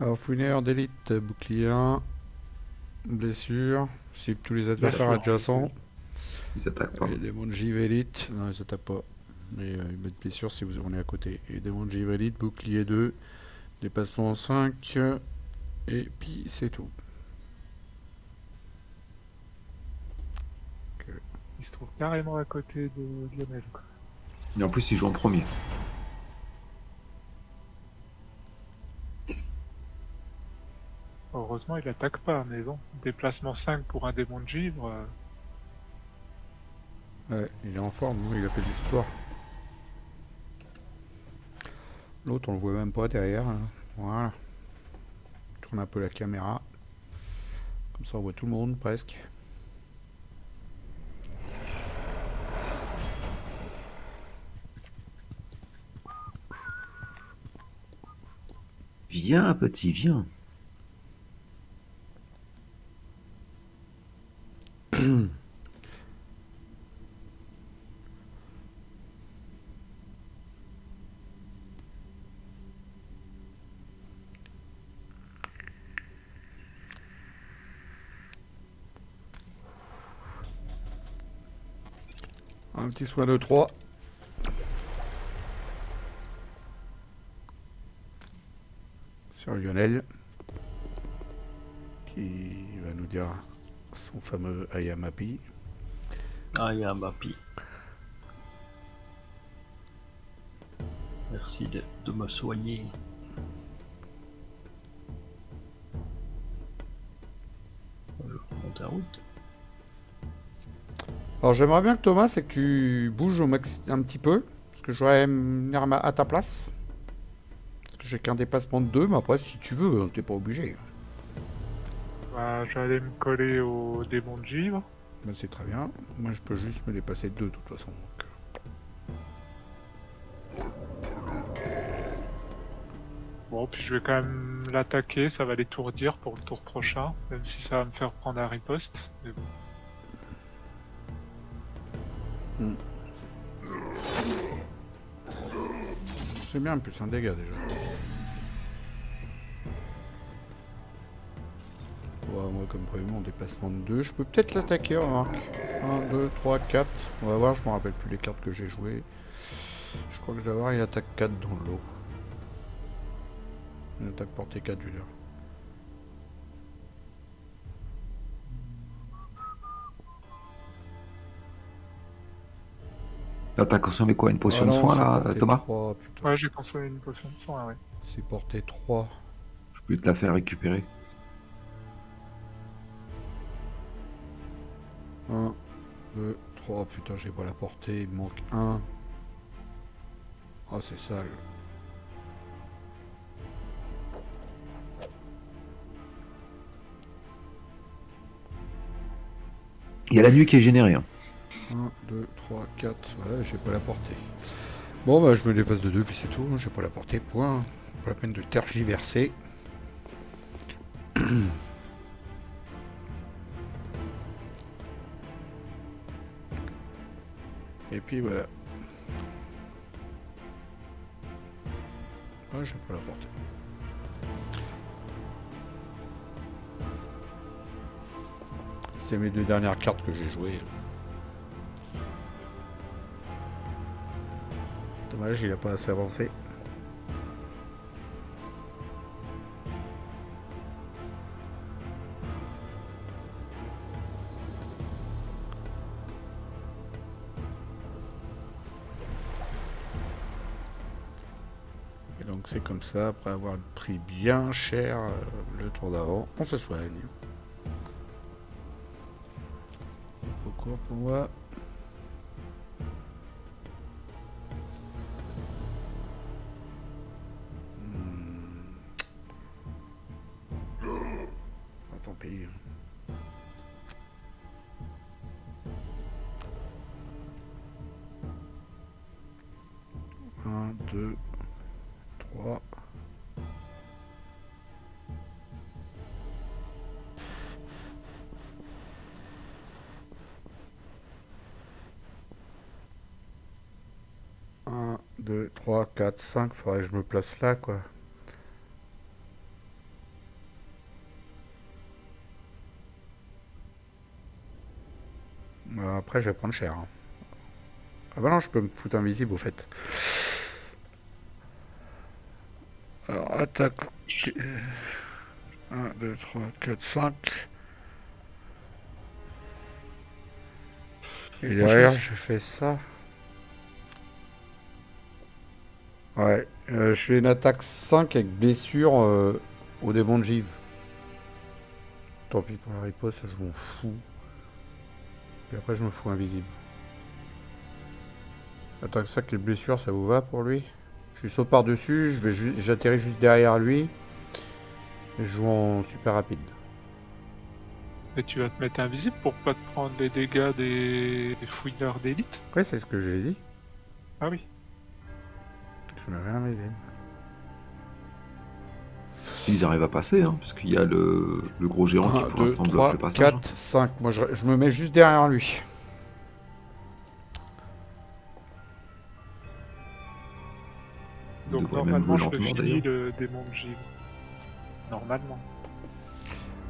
Alors, fouineur d'élite, bouclier 1, blessure, cible tous les adversaires Blessure. adjacents. Ils attaquent pas. Et démons de givre élite, non, ils attaquent pas. Mais ils mettent blessure si vous en est à côté. Et démons de givre élite, bouclier 2, dépassement 5, et puis c'est tout. Il se trouve carrément à côté de Lionel, quoi. Et en plus, ils jouent en premier. Heureusement, il attaque pas, mais bon. Déplacement 5 pour un démon de givre. Ouais, il est en forme, il a fait du sport. L'autre, on le voit même pas derrière. Là. Voilà. Tourne un peu la caméra. Comme ça, on voit tout le monde presque. Viens, petit, viens. Un petit soin de 3. Sur Lionel. Qui va nous dire son fameux Ayamapi. Ah, il y a un Mappy. Merci de me soigner. Je monte en route. Alors j'aimerais bien que Thomas, c'est que tu bouges un petit peu. Parce que je voudrais venir à ta place. Parce que j'ai qu'un dépassement de 2, mais après si tu veux, t'es pas obligé. Bah, je vais aller me coller au démon de givre. Ben, c'est très bien. Moi je peux juste me dépasser de 2 de toute façon. Donc. Bon, puis je vais quand même l'attaquer, ça va l'étourdir pour le tour prochain, même si ça va me faire prendre un riposte. Mais bon. C'est bien, plus un dégât déjà. Ouais, moi comme prévu, mon dépassement de 2. Je peux peut-être l'attaquer, remarque. 1, 2, 3, 4. On va voir, je me rappelle plus les cartes que j'ai jouées. Je crois que je dois avoir une attaque 4 dans le lot. Une attaque portée 4, je veux dire. Là, t'as consommé quoi? Une potion Ah de non, soin, c'est là, portée Thomas? 3, putain. Ouais, j'ai consommé une potion de soin, ouais. C'est portée 3. Je peux te la faire récupérer. 1, 2, 3. Putain, j'ai pas la portée. Il me manque 1. Ah, c'est sale. Il y a la nuit qui est générée. Hein. 1, 2, 3, 4. Ouais, j'ai pas la portée. Bon, bah, je me dépasse de 2, puis c'est tout. J'ai pas la portée, point. Pas la peine de tergiverser. Et puis voilà. Ah, j'ai pas la portée. C'est mes 2 dernières cartes que j'ai jouées. Dommage, il a pas assez avancé. Et donc c'est comme ça, après avoir pris bien cher le tour d'avant, on se soigne. Trop court pour moi. Tant pis. 1, 2, 3. Un, 2, 3, 4, 5. Faudrait que je me place là, quoi. Après, je vais prendre cher. Hein. Ah bah non, je peux me foutre invisible, au fait. Alors, attaque. 1, 2, 3, 4, 5. Et derrière, je fais ça. Ouais, je fais une attaque 5 avec blessure au démon de Giv. Tant pis pour la riposte, je m'en fous. Et après, je me fous invisible. Attaque 5 et blessure, ça vous va pour lui? Je saute par-dessus, j'atterris juste derrière lui. Et je joue en super rapide. Et tu vas te mettre invisible pour pas te prendre les dégâts des fouilleurs d'élite? Ouais, c'est ce que j'ai dit. Ah oui. Je me mets invisible. S'ils arrivent à passer, hein, parce qu'il y a le gros géant qui 1, pour 2, l'instant 3, bloque le passage. 4, 5. Moi, je me mets juste derrière lui. Donc devrait même normalement, jouer je peux lentement, finir d'ailleurs. le démon de givre. Normalement.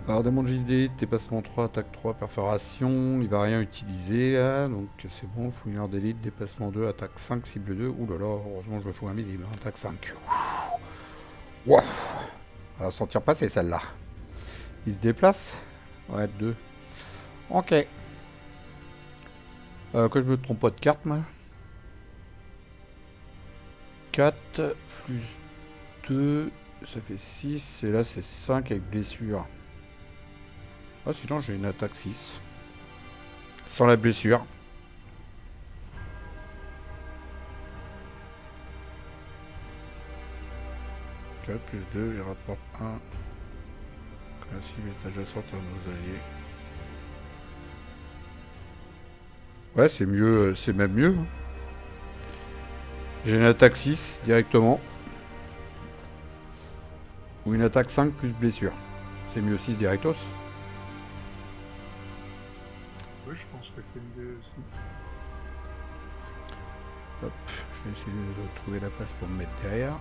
Alors, démon de JD, dépassement 3, attaque 3, perforation. Il va rien utiliser là, donc c'est bon. Fouilleur d'élite, dépassement 2, attaque 5, cible 2. Ouh là là, heureusement je me fous invisible. Hein, attaque 5. Wow. On va sentir passer celle-là. Il se déplace. Ouais, 2. Ok. Que je me trompe pas de carte, moi. 4 plus 2, ça fait 6. Et là, c'est 5 avec blessure. Ah, sinon, j'ai une attaque 6. Sans la blessure. Plus 2, il rapporte 1. Quand la cible est adjacente à nos alliés. Ouais, c'est mieux, c'est même mieux. J'ai une attaque 6 directement. Ou une attaque 5 plus blessure. C'est mieux 6 directos. Oui, je pense que c'est mieux aussi. Hop, je vais essayer de trouver la place pour me mettre derrière.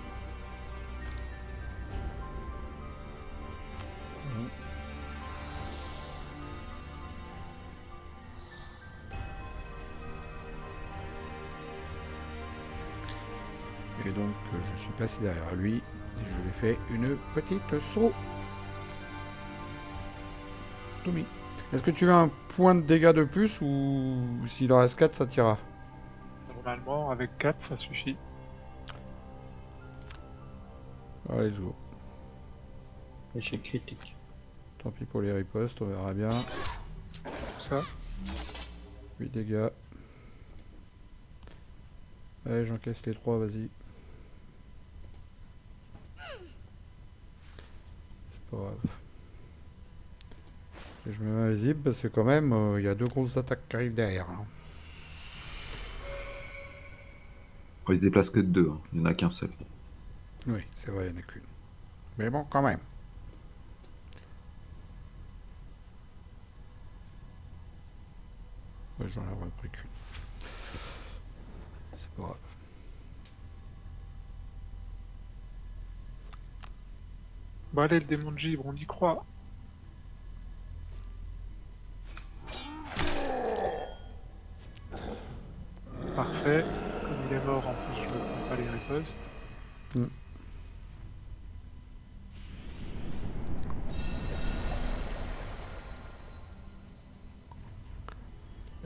Et donc je suis passé derrière lui et je lui ai fait une petite saut. Tommy. Est-ce que tu veux un point de dégâts de plus ou s'il en reste 4 ça t'ira? Normalement, avec 4, ça suffit. Allez, go. Échec critique. Tant pis pour les ripostes, on verra bien. Tout ça. 8 dégâts. Allez, j'encaisse les 3, vas-y. C'est pas grave. Et je me mets invisible parce que quand même, il y a 2 grosses attaques qui arrivent derrière. Hein. Oh, il se déplace que de 2, hein. Il n'y en a qu'un seul. Oui, c'est vrai, il n'y en a qu'une. Mais bon, quand même. Ouais, j'en ai repris qu'une. C'est pas grave. Bon allez, le démon de givre, on y croit. Parfait. Comme il est mort, en plus, je ne prends pas les ripostes.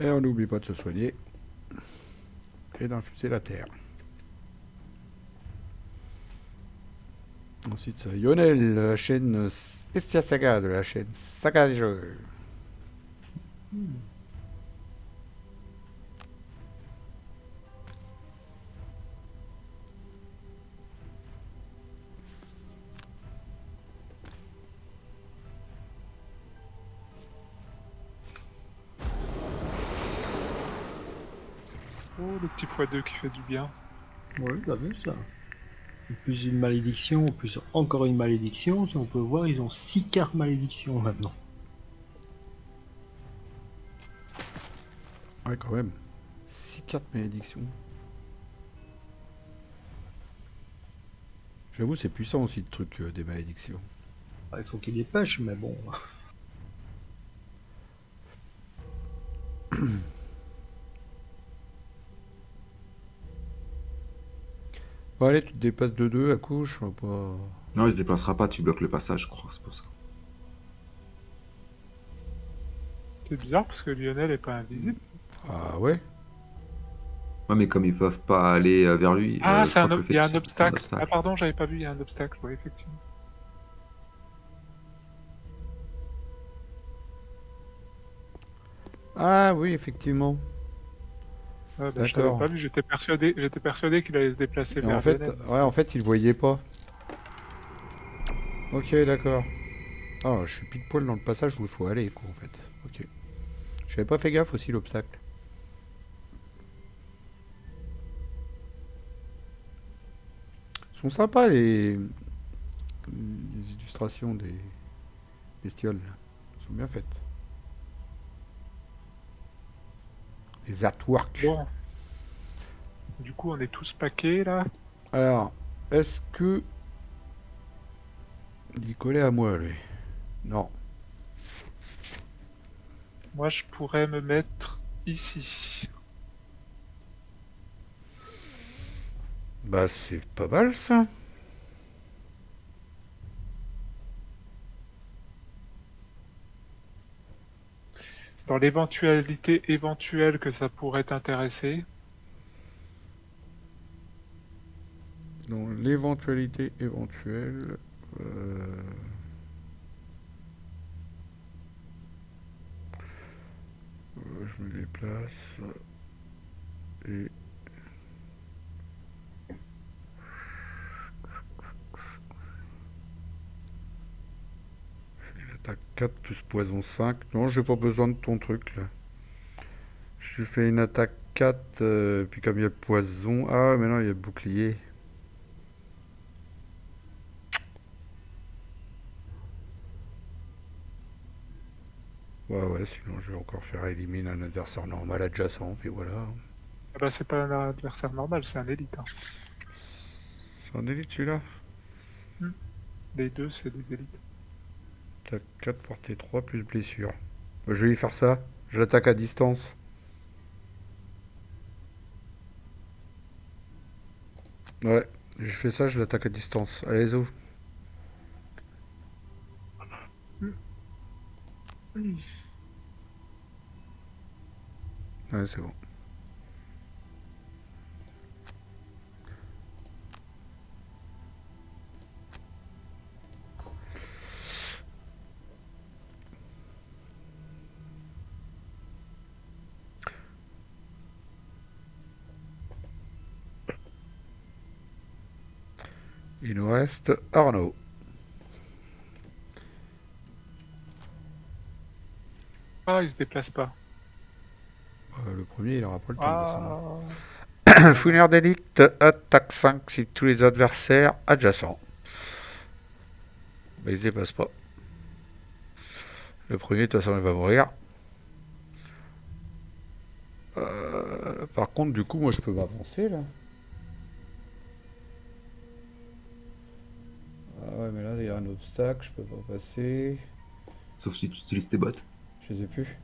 Et on n'oublie pas de se soigner. Et d'infuser la terre. Ensuite, c'est Lionel, la chaîne Bestia Saga de la chaîne Saga des jeux. Oh, le petit x2 qui fait du bien. Ouais, t'as vu ça? Plus une malédiction, plus encore une malédiction. Si on peut voir, ils ont 6 cartes malédiction maintenant. Ouais, quand même. 6 cartes malédiction. J'avoue, c'est puissant aussi le truc des malédictions. Ah, il faut qu'ils les pêchent, mais bon. Bon, allez, tu te dépasses de 2 à couche. On va pas... Non, il se déplacera pas, tu bloques le passage, je crois, c'est pour ça. C'est bizarre parce que Lionel est pas invisible. Ah ouais. Ouais, mais comme ils peuvent pas aller vers lui, Ah, je c'est crois que le il y a fait un que c'est obstacle. Ah pardon, j'avais pas vu, il y a un obstacle, ouais, effectivement. Ah oui, effectivement. Ah, bah, je l'avais D'accord. pas vu, j'étais persuadé qu'il allait se déplacer Et vers en fait, Lionel. ouais, en fait, il voyait pas. Ok, d'accord. Ah, je suis pile poil dans le passage où il faut aller, quoi, en fait. Ok. J'avais pas fait gaffe aussi l'obstacle. Ils sont sympas les illustrations des bestioles. Elles sont bien faites. Les artworks. Bon. Du coup, on est tous paquets là. Alors, est-ce que il est collé à moi, lui? Non. Moi, je pourrais me mettre ici. Bah, c'est pas mal ça. Dans l'éventualité éventuelle que ça pourrait t'intéresser, Dans l'éventualité éventuelle. Je me déplace. Et. Attaque 4 plus poison 5. Non, j'ai pas besoin de ton truc là. Je lui fais une attaque 4, puis comme il y a le poison. Ah, mais non, il y a le bouclier. Ouais, ouais, sinon je vais encore faire éliminer un adversaire normal adjacent, puis voilà. ah bah, c'est pas un adversaire normal, c'est un élite. Hein. C'est un élite celui-là. Les deux, c'est des élites. Attaque 4, portée 3 plus blessure. Je vais lui faire ça. Je l'attaque à distance. Ouais, je fais ça, je l'attaque à distance. Allez, zo. Ouais, c'est bon. Il nous reste Arnaud. Ah, il se déplace pas. Le premier, il aura pas le temps de descendre. Ah, Fouineur d'élite, attaque 5 si tous les adversaires adjacents. Mais il se dépasse pas. Le premier, de toute façon, il va mourir. Par contre, du coup, moi, je peux m'avancer, là. Ah ouais, mais là, il y a un obstacle, je peux pas passer. Sauf si tu utilises tes bottes. Je les ai plus.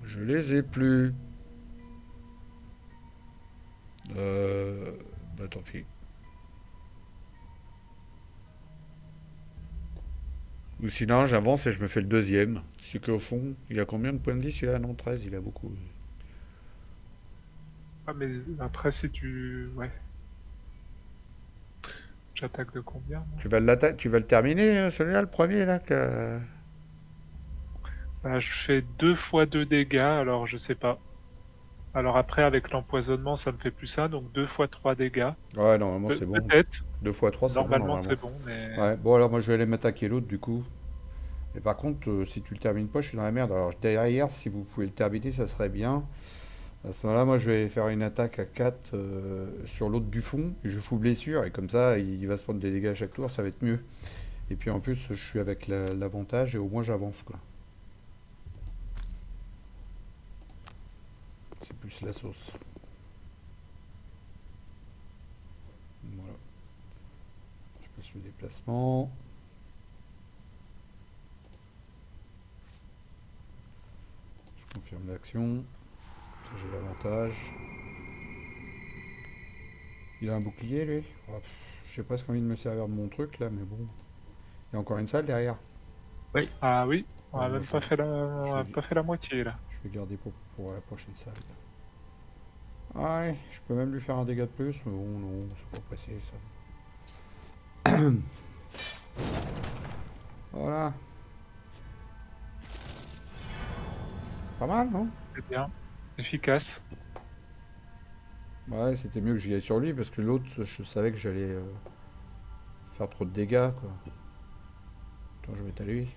Je les ai plus. Bah tant pis. Ou sinon, j'avance et je me fais le deuxième. C'est qu'au fond, il a combien de points de vie celui-là? Non, 13, il a beaucoup. ah, mais après, si tu... Ouais. J'attaque de combien moi Tu vas le terminer, celui-là, le premier, là que... Bah, je fais 2 fois 2 dégâts, alors je sais pas. Alors après, avec l'empoisonnement, ça me fait plus ça, donc 2 fois 3 dégâts. Ouais, normalement, c'est bon. Peut-être. 2 fois 3, c'est bon, Normalement, normalement. c'est bon, mais... Ouais, bon, alors moi, je vais aller m'attaquer l'autre, du coup. Et par contre, si tu le termines pas, je suis dans la merde. Alors, derrière, si vous pouvez le terminer, ça serait bien. À ce moment-là, moi, je vais faire une attaque à 4 sur l'autre du fond. Et je fous blessure. Et comme ça, il va se prendre des dégâts à chaque tour. Ça va être mieux. Et puis, en plus, je suis avec l'avantage. Et au moins, j'avance, quoi. C'est plus la sauce. Voilà. Je passe le déplacement. Je confirme l'action. Ça, j'ai l'avantage. Il a un bouclier, lui. Oh, j'ai presque envie de me servir de mon truc, là, mais bon. Il y a encore une salle derrière. Ah oui, on Ouais, a moi, même pas fait je a vais- pas fait la moitié, là. Je vais garder pour la prochaine salle. Ouais, je peux même lui faire un dégât de plus, mais bon, non, c'est pas pressé, ça. Voilà. Pas mal, non? C'est bien. Efficace. Ouais, c'était mieux que j'y aille sur lui, parce que l'autre, je savais que j'allais faire trop de dégâts, quoi. Attends, je vais être à lui.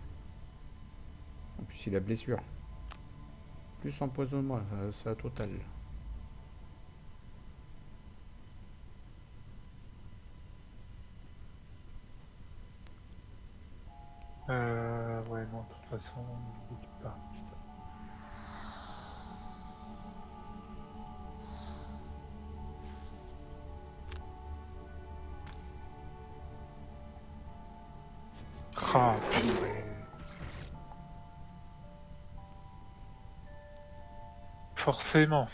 En plus, il a blessure. Plus empoisonnement, c'est la totale. Ouais, non, de toute façon, je ne doute pas. Ah, purée. forcément.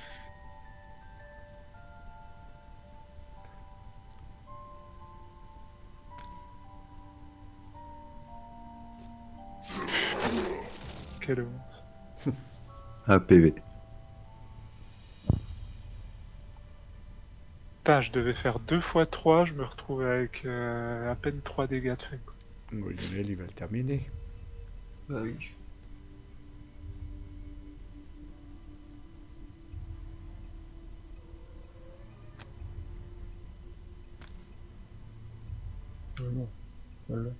Quelle honte. Un PV. Putain, je devais faire 2 fois 3, je me retrouve avec à peine 3 dégâts de fait. Lionel, il va le terminer. Bah oui. Non. Voilà.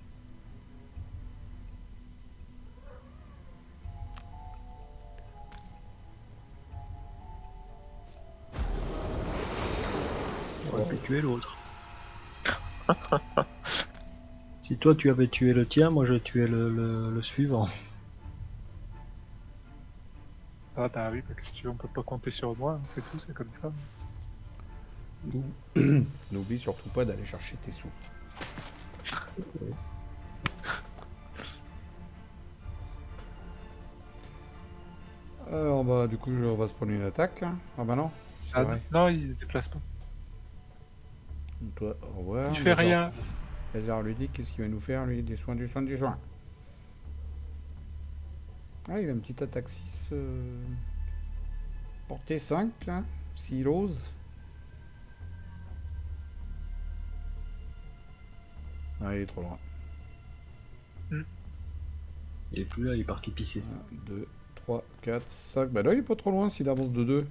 On aurait pu tuer l'autre. Si toi tu avais tué le tien, moi je tuais le suivant. Ah bah oui, parce que si tu veux, on peut pas compter sur moi, hein, c'est tout, c'est comme ça. N'oublie surtout pas d'aller chercher tes sous. Alors bah du coup on va se prendre une attaque. Hein. Ah bah non, c'est Ah vrai. non, il se déplace pas. Toi, au revoir. Il fait rien. Lazare lui dit qu'est-ce qu'il va nous faire lui, des soins, du soin, du soin. Ah il a une petite attaque 6. Portée 5 là, s'il ose. Ah il est trop loin. Il est plus là, il est parti pisser. 1, 2, 3, 4, 5. Bah là il est pas trop loin s'il avance de 2.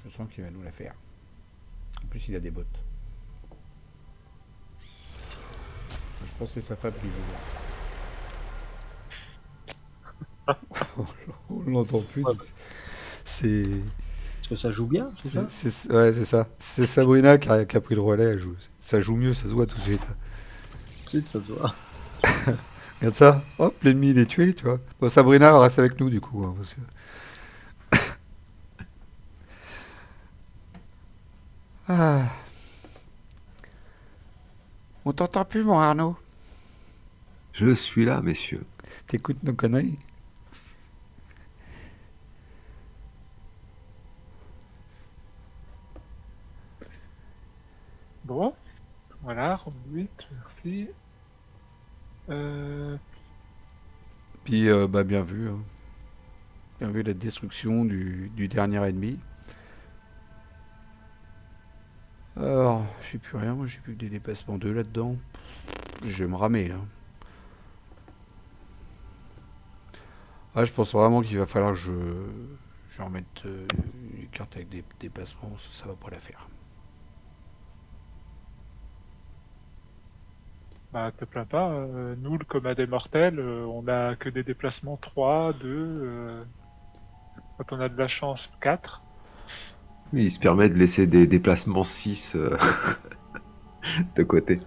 Je sens qu'il va nous la faire. En plus il a des bottes. Je pense que c'est sa femme qui joue. On l'entend plus. donc c'est... Parce que ça joue bien, c'est ça? Ouais, c'est ça. C'est Sabrina qui a pris le relais. Elle joue. Ça joue mieux, ça se voit tout de suite. C'est ça se voit. Regarde ça. Hop, l'ennemi il est tué, tu vois. Bon, Sabrina reste avec nous du coup. Hein, parce que... ah. On t'entend plus, mon Arnaud. Je suis là, messieurs. T'écoutes nos conneries? Bon, voilà, round 8, merci. Puis, bah, bien vu. Hein. Bien vu la destruction du dernier ennemi. Alors, je sais plus rien. Moi, j'ai plus que des dépassements 2 là-dedans. Je vais me ramer, là. Ah, je pense vraiment qu'il va falloir que je remette une carte avec des dépassements. Ça va pas la faire. Bah, te plains pas, nous, le commun des mortels, on a que des déplacements 3, 2, quand on a de la chance, 4. Il se permet de laisser des déplacements 6 de côté.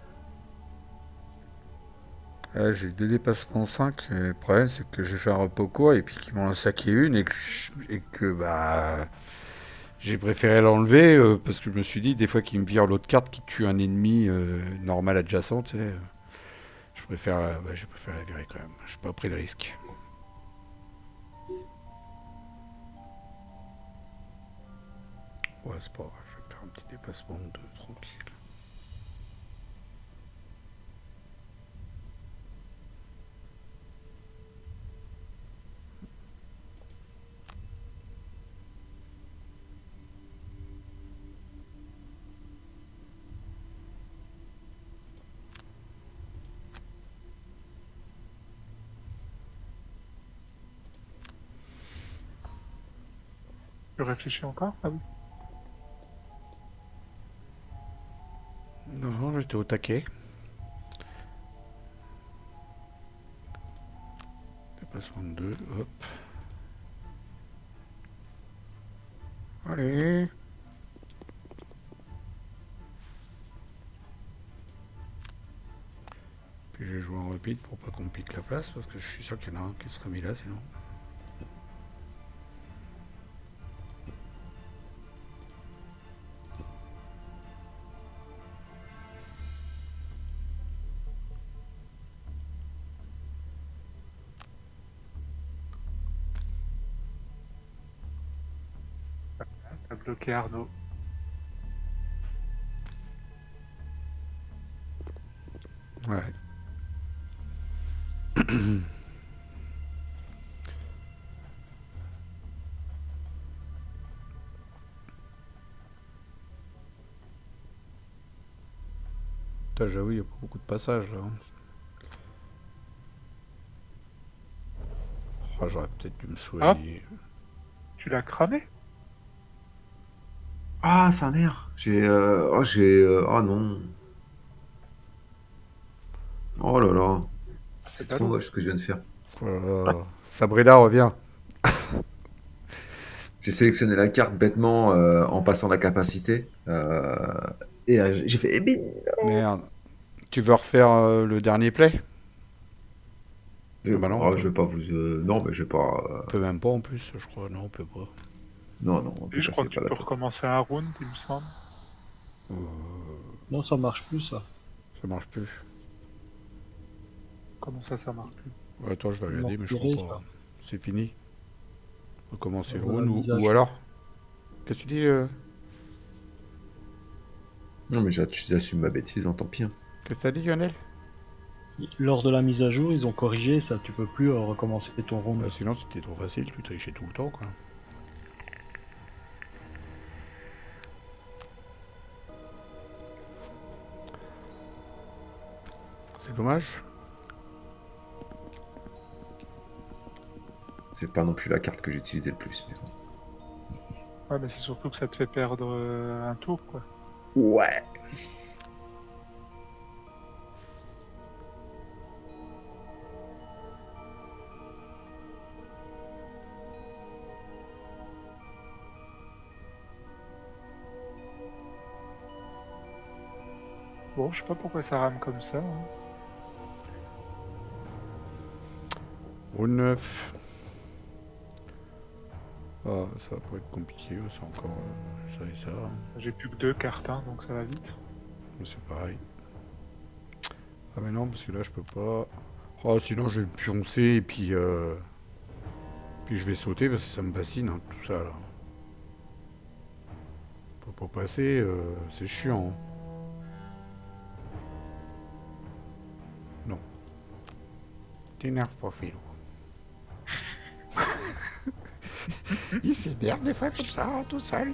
J'ai des dépassements 5. Et le problème, c'est que j'ai fait un repos court et puis qu'ils m'en ont saqué une et que bah. J'ai préféré l'enlever parce que je me suis dit, des fois qu'il me vire l'autre carte qui tue un ennemi normal adjacent, tu sais. Je préfère la virer quand même. Je suis pas pris de risque. Ouais, c'est pas grave. Je vais faire un petit déplacement de 2, tranquille. Tu réfléchis encore? Ah oui. Non, j'étais au taquet. Déplacement de 2, hop. Allez. Puis j'ai joué en rapide pour pas qu'on pique la place parce que je suis sûr qu'il y en a un qui sera mis là sinon. va bloquer Arnaud. Ouais. Putain, j'avoue, il n'y a pas beaucoup de passages là. Oh, j'aurais peut-être dû me soigner. Tu l'as cramé? Ah, sa mère. Oh non. Oh là là. C'est C'est trop ballot. moche ce que je viens de faire. Oh là là. Sabrina revient. J'ai sélectionné la carte bêtement en passant la capacité. Et j'ai fait. Eh bien, Merde. Tu veux refaire le dernier play? Ah bah non, on je vais pas vous. Non, mais je vais pas. peut même pas en plus, je crois. Non, on peut pas. Non, non, on Et peut je crois casser que pas tu la peux tête. recommencer un round, il me semble. Non, ça marche plus, ça. Ça marche plus. Comment ça marche plus? Ouais, attends, je vais Ils regarder, l'ont mais je retiré, crois pas. ça. C'est fini. Recommencer le Voilà, round mise à ou jour. alors? Qu'est-ce que tu dis Non, mais j'assume ma bêtise, hein, tant pis. Hein. Qu'est-ce que t'as dit, Lionel? Lors de la mise à jour, ils ont corrigé ça. Tu peux plus recommencer ton round. Bah, sinon, c'était trop facile, tu trichais tout le temps, quoi. C'est dommage. C'est pas non plus la carte que j'ai utilisée le plus. Mais bon. Ouais, mais c'est surtout que ça te fait perdre un tour, quoi. Ouais. Bon, je sais pas pourquoi ça rame comme ça. Hein. Round 9. Ah, ça va pas être compliqué, c'est encore ça et ça. J'ai plus que 2 cartes, hein, donc ça va vite. Mais c'est pareil. Ah mais non, parce que là, je peux pas... Oh, sinon, je vais me pioncer et puis... Puis je vais sauter parce que ça me bassine, hein, tout ça, là. On peut pas passer, c'est chiant. Hein. Non. T'énerve pas, Philo. Il s'énerve des fois comme ça, tout seul.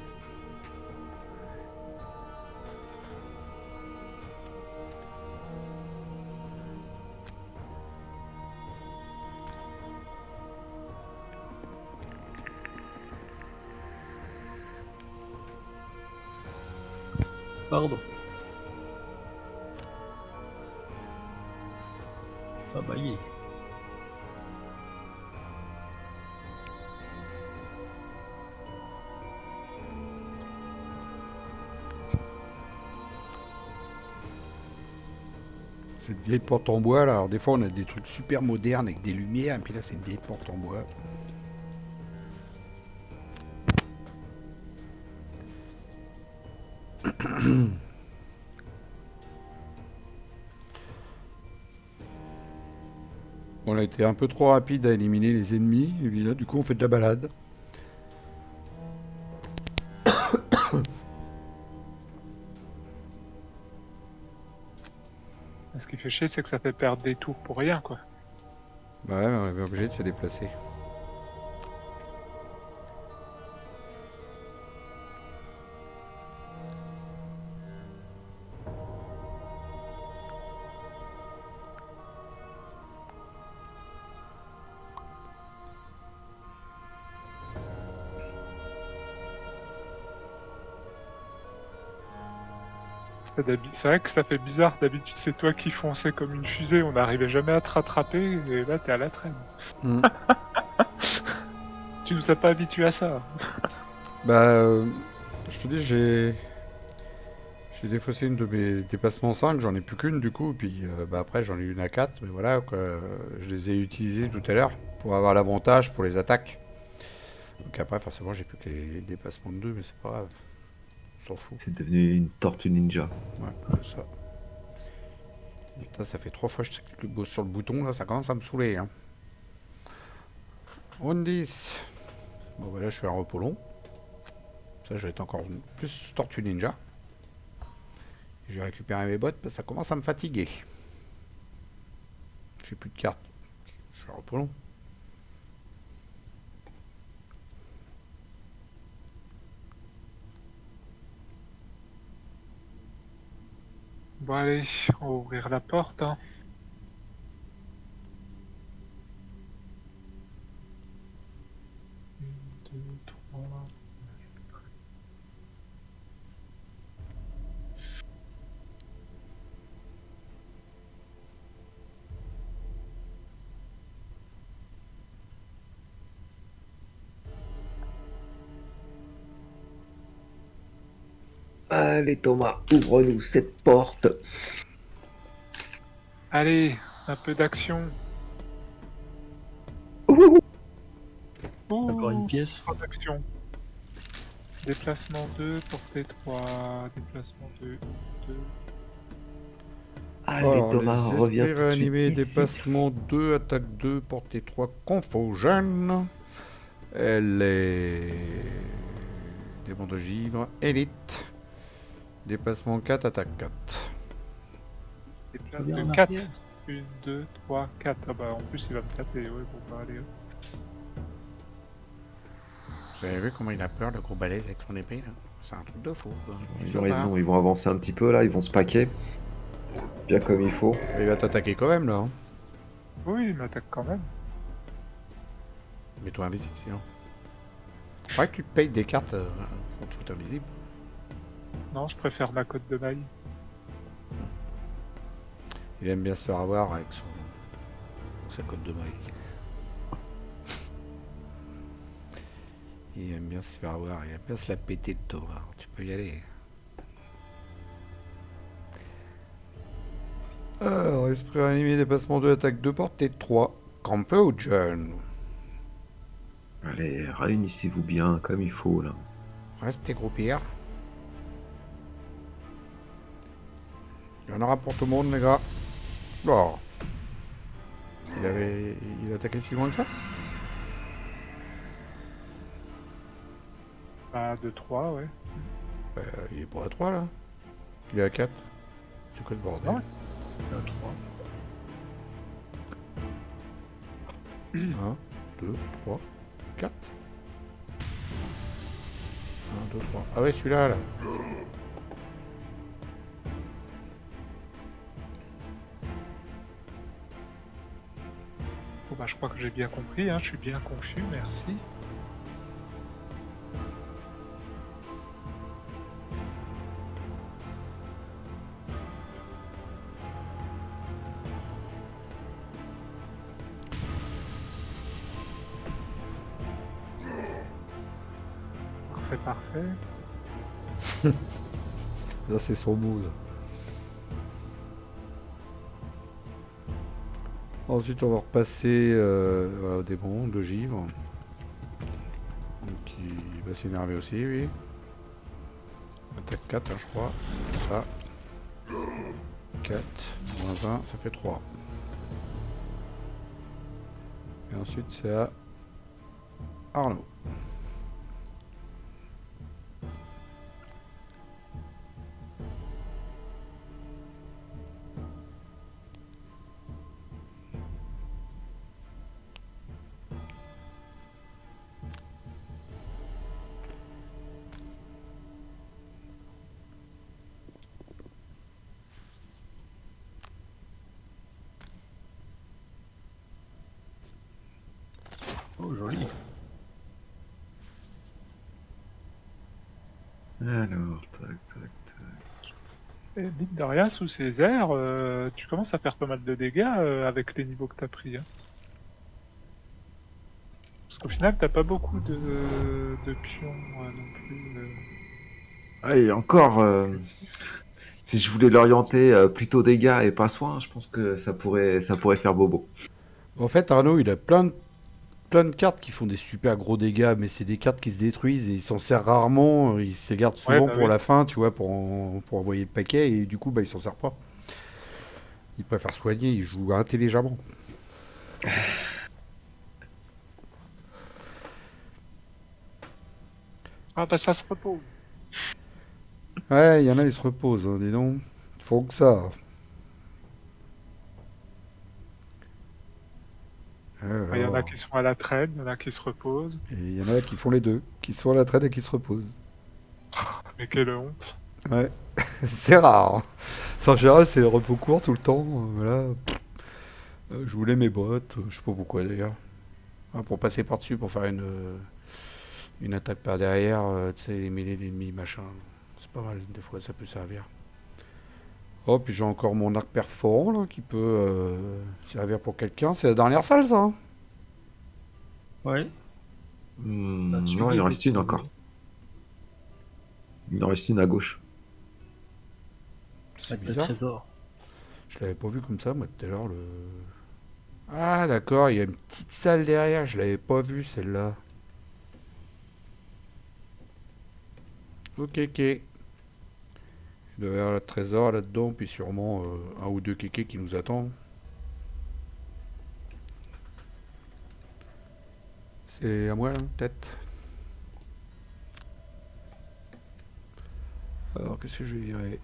Pardon. Ça va y est. Cette vieille porte en bois, là. Alors, des fois, on a des trucs super modernes avec des lumières, et puis là, c'est une vieille porte en bois. On a été un peu trop rapide à éliminer les ennemis, et puis là, du coup, on fait de la balade. Ce qui fait chier, c'est que ça fait perdre des tours pour rien, quoi. Bah ouais, mais on est obligé de se déplacer. C'est vrai que ça fait bizarre, d'habitude c'est toi qui fonçais comme une fusée, on n'arrivait jamais à te rattraper, et là t'es à la traîne. Mm. Tu nous as pas habitués à ça. Bah, je te dis, j'ai défaussé une de mes dépassements 5, j'en ai plus qu'une du coup, puis bah, après j'en ai une à 4, mais voilà, quoi, je les ai utilisées tout à l'heure pour avoir l'avantage pour les attaques. Donc après, forcément, j'ai plus que les dépassements de 2, mais c'est pas grave, on s'en fout. C'est devenu une tortue ninja. Ouais, c'est ça. Et putain, ça fait 3 fois que je clique sur le bouton, là, ça commence à me saouler. Hein. On 10. Bon, bah là, je suis à repos long. Ça, je vais être encore plus Tortue Ninja. Je vais récupérer mes bottes parce que ça commence à me fatiguer. J'ai plus de cartes. Je suis reprenons. Bon allez, on va ouvrir la porte. Hein. Une, deux, trois. Allez Thomas, ouvre-nous cette porte. Allez, un peu d'action. Encore une pièce. 3 d'actions. Déplacement 2, portée 3, déplacement 2, 2. Allez Alors, Thomas, les reviens esprits tout de suite réanimés, ici. dépassement 2, attaque 2, portée 3, Confogen. Elle est... Démon de givre, élite. Déplacement 4, attaque 4. Déplace Reviens de en 4. arrière. 1, 2, 3, 4. Ah bah en plus il va me taper, ouais, bon bah allez. Vous avez vu comment il a peur, le gros balèze avec son épée là? C'est un truc de fou, quoi. Ils ont raison, ils vont avancer un petit peu là, ils vont se paquer. Bien comme il faut. Il va t'attaquer quand même là. Hein. Oui, il m'attaque quand même. Mets-toi invisible sinon. Faudrait que tu te payes des cartes pour te foutre invisible. Non, je préfère ma cote de maille. Il aime bien se faire avoir avec sa cote de maille. Il aime bien se faire avoir, il aime bien se la péter de tôt. Alors, tu peux y aller. Alors, esprit animé, dépassement 2, attaque 2, portée 3. Confusion. Allez, réunissez-vous bien comme il faut là. Restez groupir. Il y en aura pour tout le monde, les gars. Oh. Il a attaqué si loin que ça? Bah, de 3, ouais. Il est pas à 3 là. Il est à 4. C'est quoi ce bordel? Ouais. 1, 2, 3, 4. 1, 2, 3. Ah ouais, celui-là, là. Bon bah je crois que j'ai bien compris, hein. Je suis bien confus, merci. Parfait. Là, c'est son move. Ensuite, on va repasser au démon de givre. Donc, il va s'énerver aussi, lui. Attaque 4, hein, je crois. Ça. 4, moins 1, ça fait 3. Et ensuite, c'est à Arnaud. Oh, joli. Alors, tac, tac, tac. Et mine de rien, sous ces airs, tu commences à faire pas mal de dégâts avec les niveaux que t'as pris. Hein. Parce qu'au final, t'as pas beaucoup de pions non plus. Ah, et encore, si je voulais l'orienter plutôt dégâts et pas soins, je pense que ça pourrait faire bobo. En fait, Arnaud, il a plein de cartes qui font des super gros dégâts, mais c'est des cartes qui se détruisent et il s'en sert rarement. Il se les garde souvent bah pour oui. la fin, tu vois, pour envoyer le paquet, et du coup, bah, il s'en sert pas. Il préfère soigner, il joue intelligemment. Ah bah ça se repose. Ouais, il y en a, ils se reposent, hein, dis donc. Faut que ça. Il y en a Alors. qui sont à la traîne, il y en a qui se reposent. Et il y en a qui font les deux, qui sont à la traîne et qui se reposent. Mais quelle honte. Ouais, c'est rare, hein. En général, c'est repos court tout le temps. Voilà. Je voulais mes bottes, je sais pas pourquoi d'ailleurs. Ah, pour passer par-dessus, pour faire une attaque par derrière, tu sais, les mêlées l'ennemi, machin. C'est pas mal, des fois, ça peut servir. Oh, puis j'ai encore mon arc perforant, là, qui peut servir pour quelqu'un. C'est la dernière salle, ça, hein. Ouais. Là-dessus, Non, il en est reste une trouvé. encore. Il en reste une à gauche. C'est Avec le bizarre. trésor. Je l'avais pas vu comme ça, moi, tout à l'heure. Ah, d'accord, il y a une petite salle derrière. Je l'avais pas vue, celle-là. Ok, ok. Il doit y avoir le trésor là-dedans, puis sûrement un ou deux kékés qui nous attendent. C'est à moi, là, peut-être. Alors, qu'est-ce que je vais virer?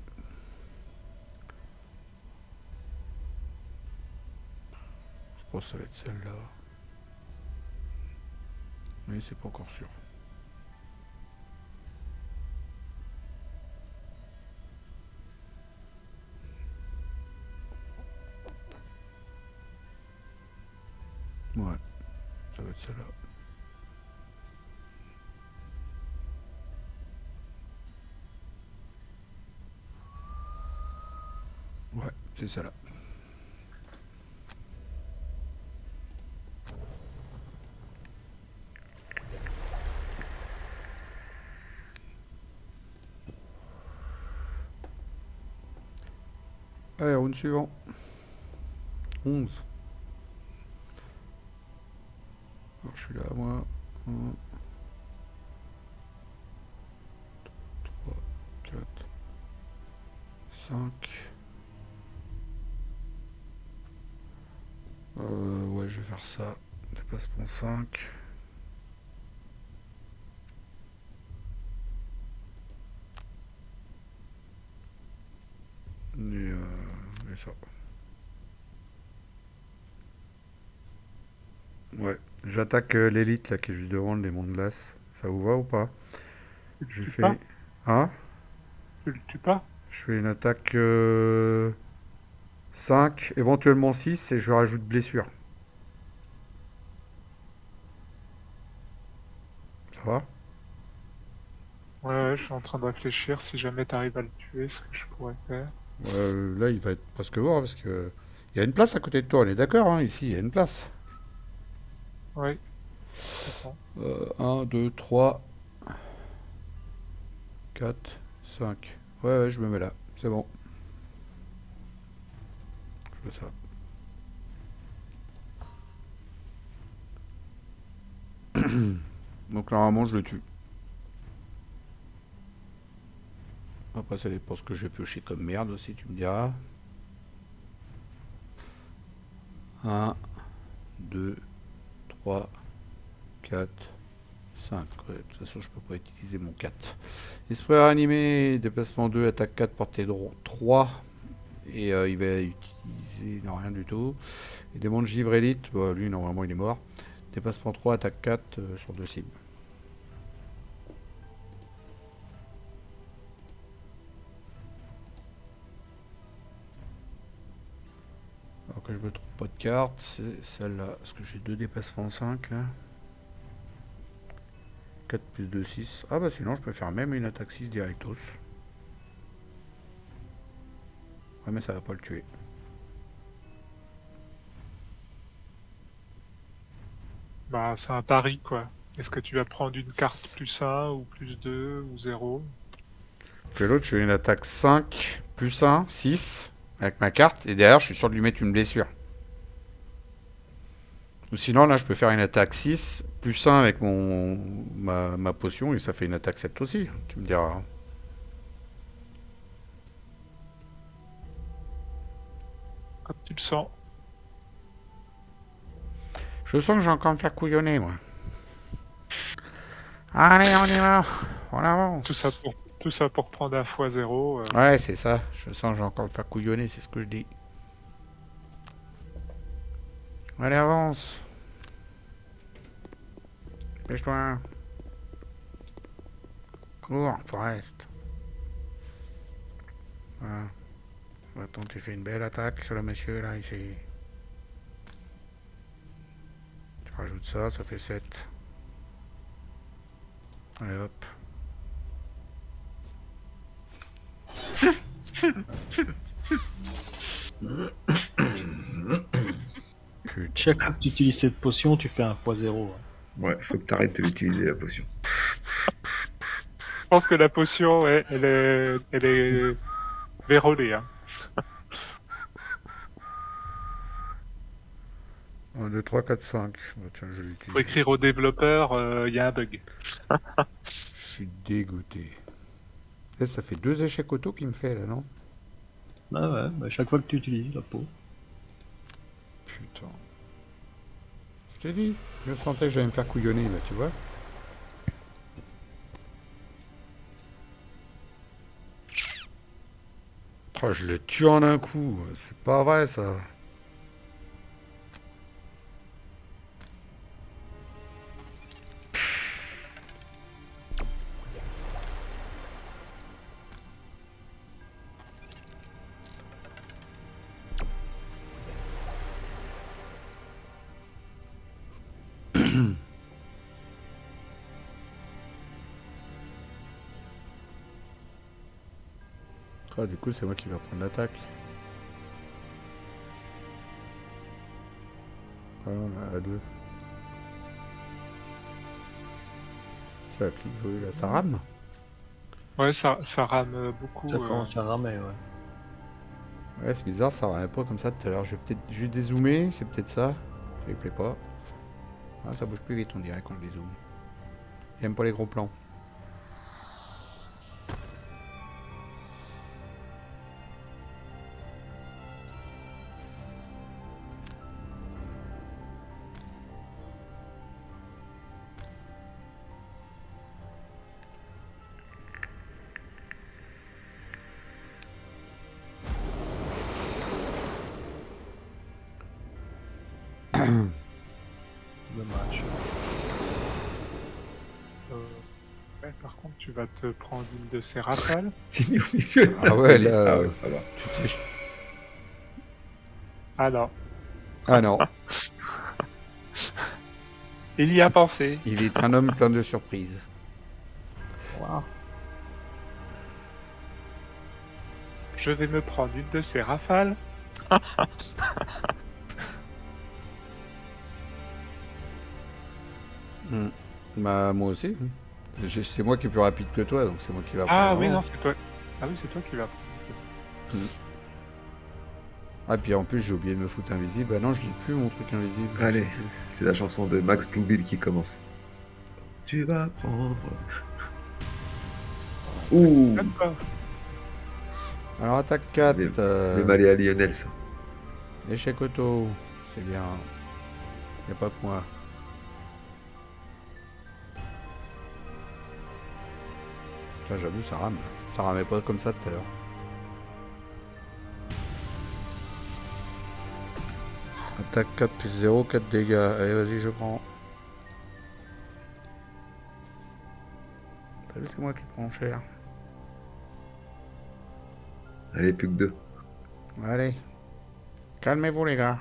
Je pense que ça va être celle-là. Mais c'est pas encore sûr. Ouais, ça va être celle-là. Ouais, c'est celle-là. Allez, round suivant. 11. Alors, je suis là, moi. 1, 3, 4, 5. Ouais, je vais faire ça. Déplacement 5. Et ça. Ouais, j'attaque l'élite là qui est juste devant le démon de glace. Ça vous va ou pas? Tu Je le tues fais. pas? Hein? Tu le tues pas? Je fais une attaque 5, éventuellement 6 et je rajoute blessure. Ça va? Ouais, je suis en train de réfléchir si jamais t'arrives à le tuer, ce que je pourrais faire. Là, il va être presque mort parce que. Il y a une place à côté de toi, on est d'accord, hein, ici, il y a une place. Oui, je comprends. 1, 2, 3, 4, 5. Ouais, je me mets là, c'est bon. Je fais ça. Donc normalement, je le tue. Après, ça dépend ce que je vais piocher comme merde aussi, tu me diras. 1, 2, 3, 4, 5. Ouais, de toute façon, je peux pas utiliser mon 4. Esprit réanimé, déplacement 2, attaque 4, portée 3. Et il va utiliser. Non, rien du tout. Et démon de givre élite, bah, lui, normalement, il est mort. Déplacement 3, attaque 4 sur 2 cibles. Alors que je me trompe pas de carte, c'est celle-là. Parce que j'ai 2 déplacements 5 là. 4 plus 2, 6. Ah bah sinon je peux faire même une attaque 6 directos. Ouais mais ça va pas le tuer. Bah, c'est un pari, quoi. Est-ce que tu vas prendre une carte plus 1 ou plus 2 ou 0? Que l'autre, je fais une attaque 5 plus 1, 6 avec ma carte. Et derrière, je suis sûr de lui mettre une blessure. Ou sinon, là, je peux faire une attaque 6 plus 1 avec ma potion. Et ça fait une attaque 7 aussi. Tu me diras. Comme tu le sens. Je sens que j'ai encore me faire couillonner, moi. Allez, on y va. On avance. Tout ça pour prendre un x0. Ouais, c'est ça. Je sens que je vais encore me faire couillonner, c'est ce que je dis. Allez, avance. Dépêche-toi. Cours, Forest. Voilà. Attends, tu fais une belle attaque sur le monsieur, là, ici. Tu rajoutes ça, ça fait 7. Allez, hop. Putain. Chaque fois que tu utilises cette potion, tu fais un x0. Ouais, faut que t'arrêtes de l'utiliser, la potion. Je pense que la potion, ouais, elle est vérolée. Hein. 1, 2, 3, 4, 5. Bah, tiens, je Faut l'utilise. écrire au développeur, il y a un bug. Je suis dégoûté. Et ça fait 2 échecs auto qu'il me fait là, non? Ah ouais, bah chaque fois que tu utilises la peau. Putain. Je t'ai dit, je sentais que j'allais me faire couillonner là, tu vois. Oh, je le tue en un coup. C'est pas vrai ça. Ah, du coup, c'est moi qui vais prendre l'attaque. Ah, on a à 2. Ça clique jouer là, ça rame. Ouais, ça rame beaucoup. Ça commence à ramer, ouais. Ouais, c'est bizarre, ça ramait pas comme ça tout à l'heure. Je vais peut-être juste dézoomer, c'est peut-être ça. Ça lui plaît pas. Ah, ça bouge plus vite, on dirait, quand je dézoome. J'aime pas les gros plans. Dommage. Ouais, par contre, tu vas te prendre une de ces rafales. T'es mis au milieu. Ah ouais, là, Ah ouais, ça va. tu t'es... Alors, Ah non, il y a pensé. il est un homme plein de surprises. Wow. Je vais me prendre une de ces rafales. Bah, moi aussi. C'est moi qui est plus rapide que toi, donc c'est moi qui va Ah prendre oui, avant. non, c'est toi. Ah oui, c'est toi qui vas prendre. Ah, puis en plus, j'ai oublié de me foutre invisible. Bah non, je l'ai plus, mon truc invisible. je Allez. sais plus. C'est la chanson de Max Bluebill qui commence. Tu vas prendre. Ouh, D'accord. Alors, attaque 4. les malais à Lionel, ça. Échec auto. C'est bien. Y a pas que moi. Putain, j'avoue, ça rame. Ça ramait pas comme ça tout à l'heure. Attaque 4 plus 0, 4 dégâts. Allez, vas-y, je prends. T'as vu, c'est moi qui prends cher. Allez, plus que 2. Allez. Calmez-vous, les gars.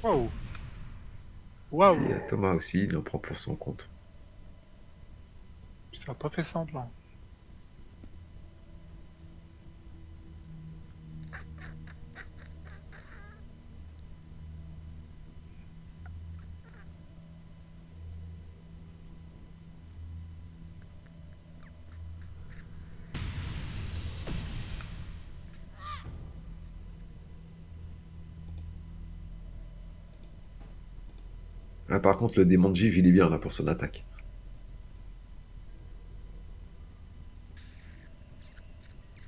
Waouh. Waouh. Et Thomas aussi, il en prend pour son compte. Ça a pas fait semblant. Ah, par contre, le démon de Giv, il est bien là pour son attaque.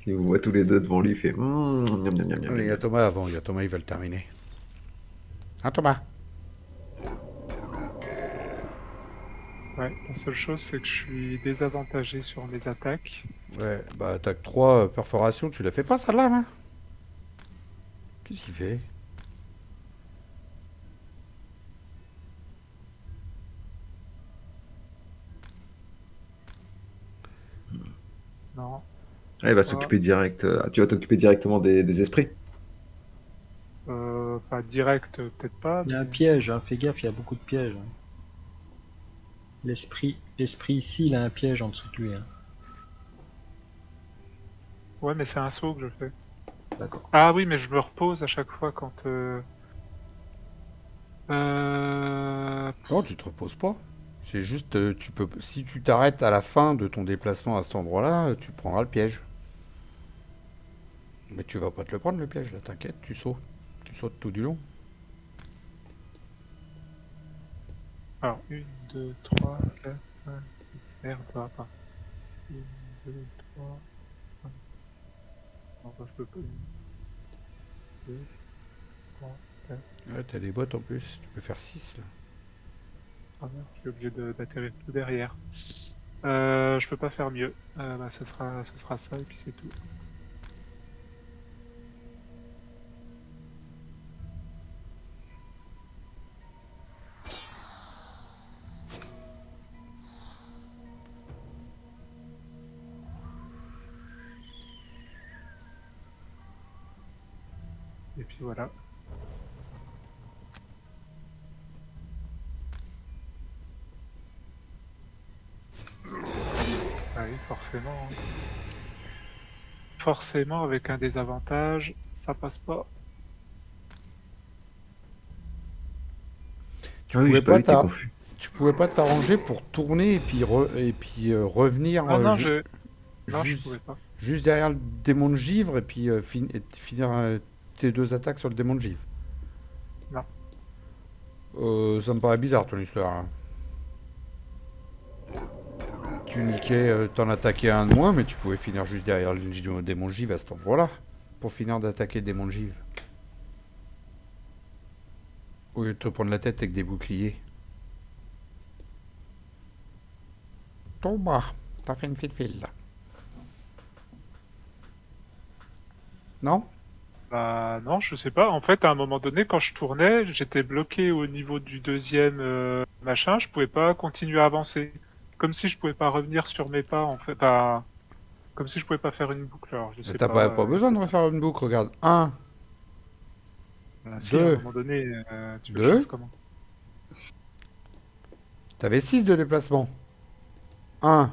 Il vous voit tous les deux devant lui, il fait. Miam, miam, miam, miam, Il y a miam. Thomas avant, il y a Thomas, il va le terminer. Hein, Thomas? Ouais, la seule chose, c'est que je suis désavantagé sur mes attaques. Ouais, bah attaque 3, perforation, tu la fais pas celle-là, là? Qu'est-ce qu'il fait? Non. Ah, il va Pas. s'occuper direct. Tu vas t'occuper directement des esprits. Pas direct, peut-être pas. Il y a un mais- piège, hein, fais gaffe, il y a beaucoup de pièges. Hein. L'esprit ici, il a un piège en dessous de lui. Hein. Ouais, mais c'est un saut que je fais. D'accord. Ah oui, mais je me repose à chaque fois quand... Non, tu te reposes pas. C'est juste, tu peux, si tu t'arrêtes à la fin de ton déplacement à cet endroit-là, tu prendras le piège. Mais tu vas pas te le prendre le piège, là, t'inquiète, tu sautes. Tu sautes tout du long. Alors, 1, 2, 3, 4, 5, 6... Merde, ça va pas. 1, 2, 3... Non, ça, je peux pas. 1, 2, 3, 4... Ouais, t'as des bottes en plus, tu peux faire 6 là. Ah merde, je suis obligé d'atterrir tout derrière. Je peux pas faire mieux. Bah, ce sera ça et puis c'est tout. Et puis voilà. Ah oui, forcément. Hein. Forcément, avec un désavantage, ça passe pas. Tu Ah oui, pouvais j'ai pas pas vu, t'es t'a- confus. tu pouvais pas t'arranger pour tourner et puis, revenir Ah non, non, je juste, pouvais pas. juste derrière le démon de givre et puis et finir tes deux attaques sur le démon de givre. Non. Ça me paraît bizarre ton histoire. Hein. Tu niquais, t'en attaquais un de moins, mais tu pouvais finir juste derrière le démon de givre à cet endroit-là. Pour finir d'attaquer le démon de givre. Au lieu de te prendre la tête avec des boucliers. Thomas, t'as fait une file là. Non? Bah non, je sais pas. En fait, à un moment donné, quand je tournais, j'étais bloqué au niveau du deuxième machin. Je pouvais pas continuer à avancer. Comme si je pouvais pas revenir sur mes pas, en fait. Bah, comme si je pouvais pas faire une boucle. Alors, je Mais sais t'as pas. pas besoin de refaire une boucle, regarde. 1, Si, à un 2, moment donné, tu veux que je 2. fasse comment? T'avais 6 de déplacement. 1,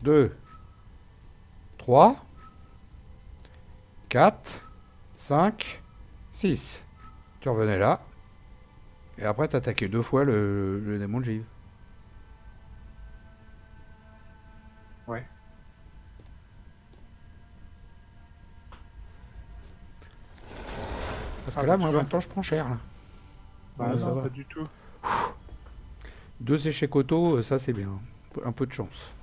2, 3, 4, 5, 6. Tu revenais là. Et après, t'attaquais deux fois le démon de givre. Ouais. Parce Ah, que bah, là, tu moi, vois. maintenant, je prends cher. Là. Bah Ouais, ça non, va. pas du tout. 2 échecs auto, ça, c'est bien. Un peu de chance.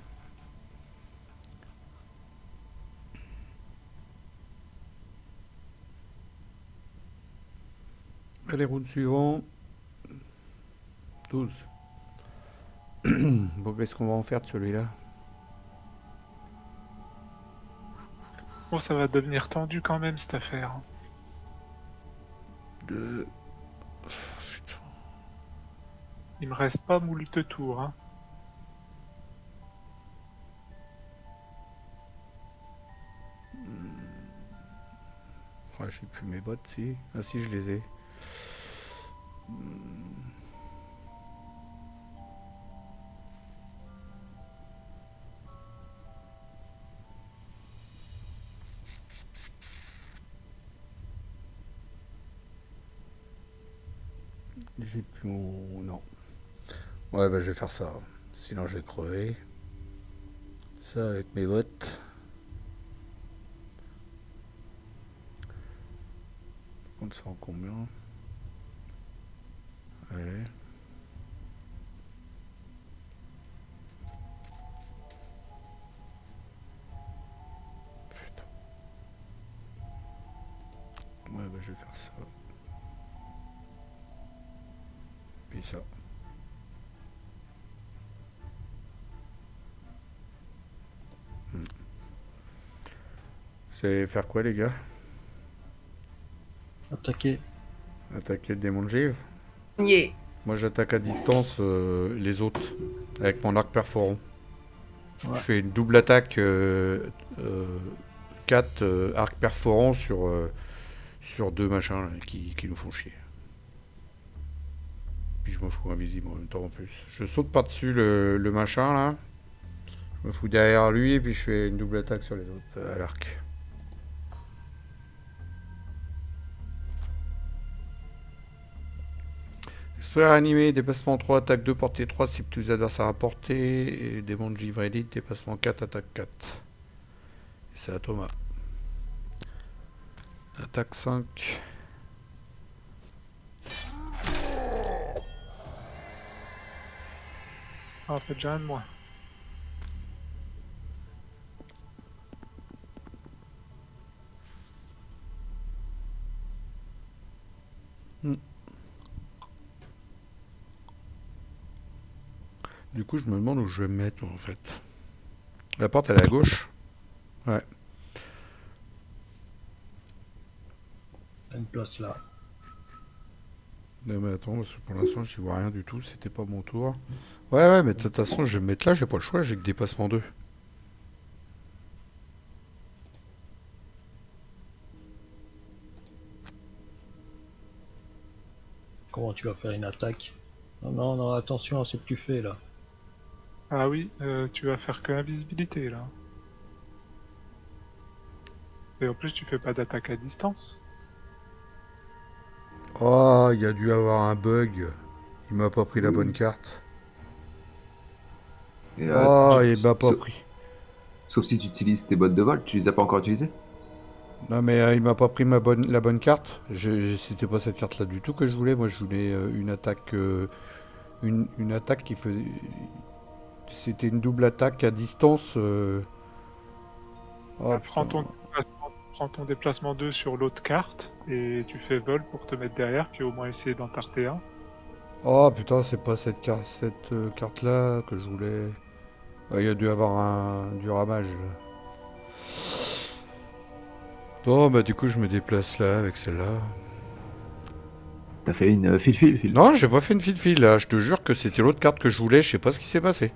Allez, round suivant. 12. Bon, qu'est-ce qu'on va en faire de celui-là? Bon, ça va devenir tendu quand même, cette affaire. 2. Il me reste pas moult tours, hein. Ouais, j'ai plus mes bottes, si. Ah si, je les ai. J'ai plus mon... Non. Ouais, bah je vais faire ça. Sinon, je vais crever. Ça avec mes bottes. On se rend combien? Ouais. Putain. Ouais, bah je vais faire ça. ça. C'est faire quoi, les gars? Attaquer. Attaquer le démon de givre? Moi, j'attaque à distance les autres, avec mon arc perforant. Ouais. Je fais une double attaque 4 arcs perforants sur 2 machins là, qui nous font chier. Puis je me fous invisible en même temps en plus. Je saute par-dessus le machin là. Je me fous derrière lui et puis je fais une double attaque sur les autres à l'arc. Explorer animé, déplacement 3, attaque 2, portée 3, cible tous les adversaires à portée. Et démon de givre élite, déplacement 4, attaque 4. Et c'est à Thomas. Attaque 5. Ah, en fait, j'ai un de moins. Du coup, je me demande où je vais me mettre en fait. La porte, elle est à gauche. Ouais. T'as une place là. Non mais attends, parce que pour l'instant, j'y vois rien du tout. C'était pas mon tour. Ouais, mais de toute façon, je vais me mettre là. J'ai pas le choix. J'ai que dépassement 2. Comment tu vas faire une attaque? Non, non, attention à ce que tu fais là. Ah oui, tu vas faire que invisibilité là. Et en plus, tu fais pas d'attaque à distance. Oh, il y a dû avoir un bug. Il m'a pas pris la bonne carte. Et, Oh, il m'a pas pris. sauf si tu utilises tes bottes de vol, tu les as pas encore utilisées? Non mais il m'a pas pris la bonne carte. C'était pas cette carte là du tout que je voulais. Moi je voulais une attaque une attaque qui faisait. C'était une double attaque à distance. Oh, Prends ton déplacement 2 sur l'autre carte et tu fais vol pour te mettre derrière, puis au moins essayer d'en tarter un. Oh putain, c'est pas cette carte là que je voulais. Il y a dû avoir du ramage. Bon bah du coup je me déplace là avec celle-là. T'as fait une fil. Non, j'ai pas fait une file là. Je te jure que c'était l'autre carte que je voulais. Je sais pas ce qui s'est passé.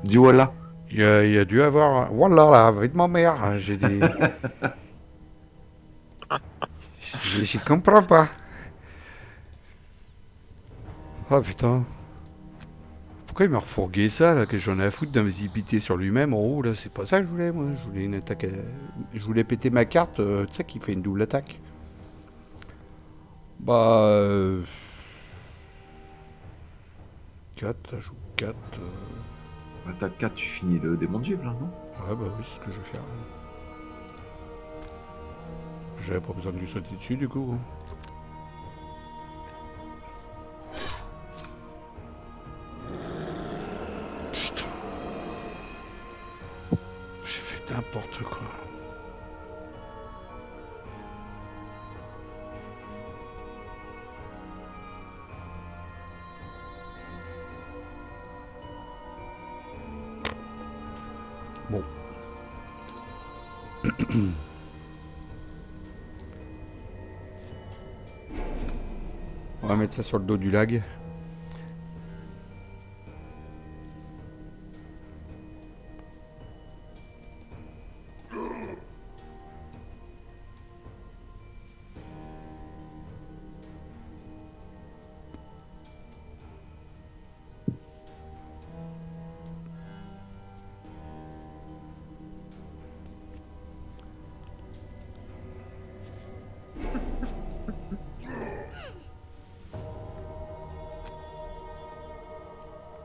Dis voilà. Il y a dû avoir. Voilà là, avec ma mère. J'ai des. J'y comprends pas. Oh putain. Pourquoi il m'a refourgué ça là, que j'en ai à foutre d'invisibilité sur lui-même en haut là? C'est pas ça que je voulais moi. Je voulais une attaque. Je voulais péter ma carte, tu sais, qui fait une double attaque. Bah. 4, ça joue 4. Attaque 4, tu finis le démon de givre là, non? Ouais, bah oui, c'est ce que je vais faire. J'avais pas besoin de lui sauter dessus du coup. Putain. J'ai fait n'importe quoi. Bon. On va mettre ça sur le dos du lag.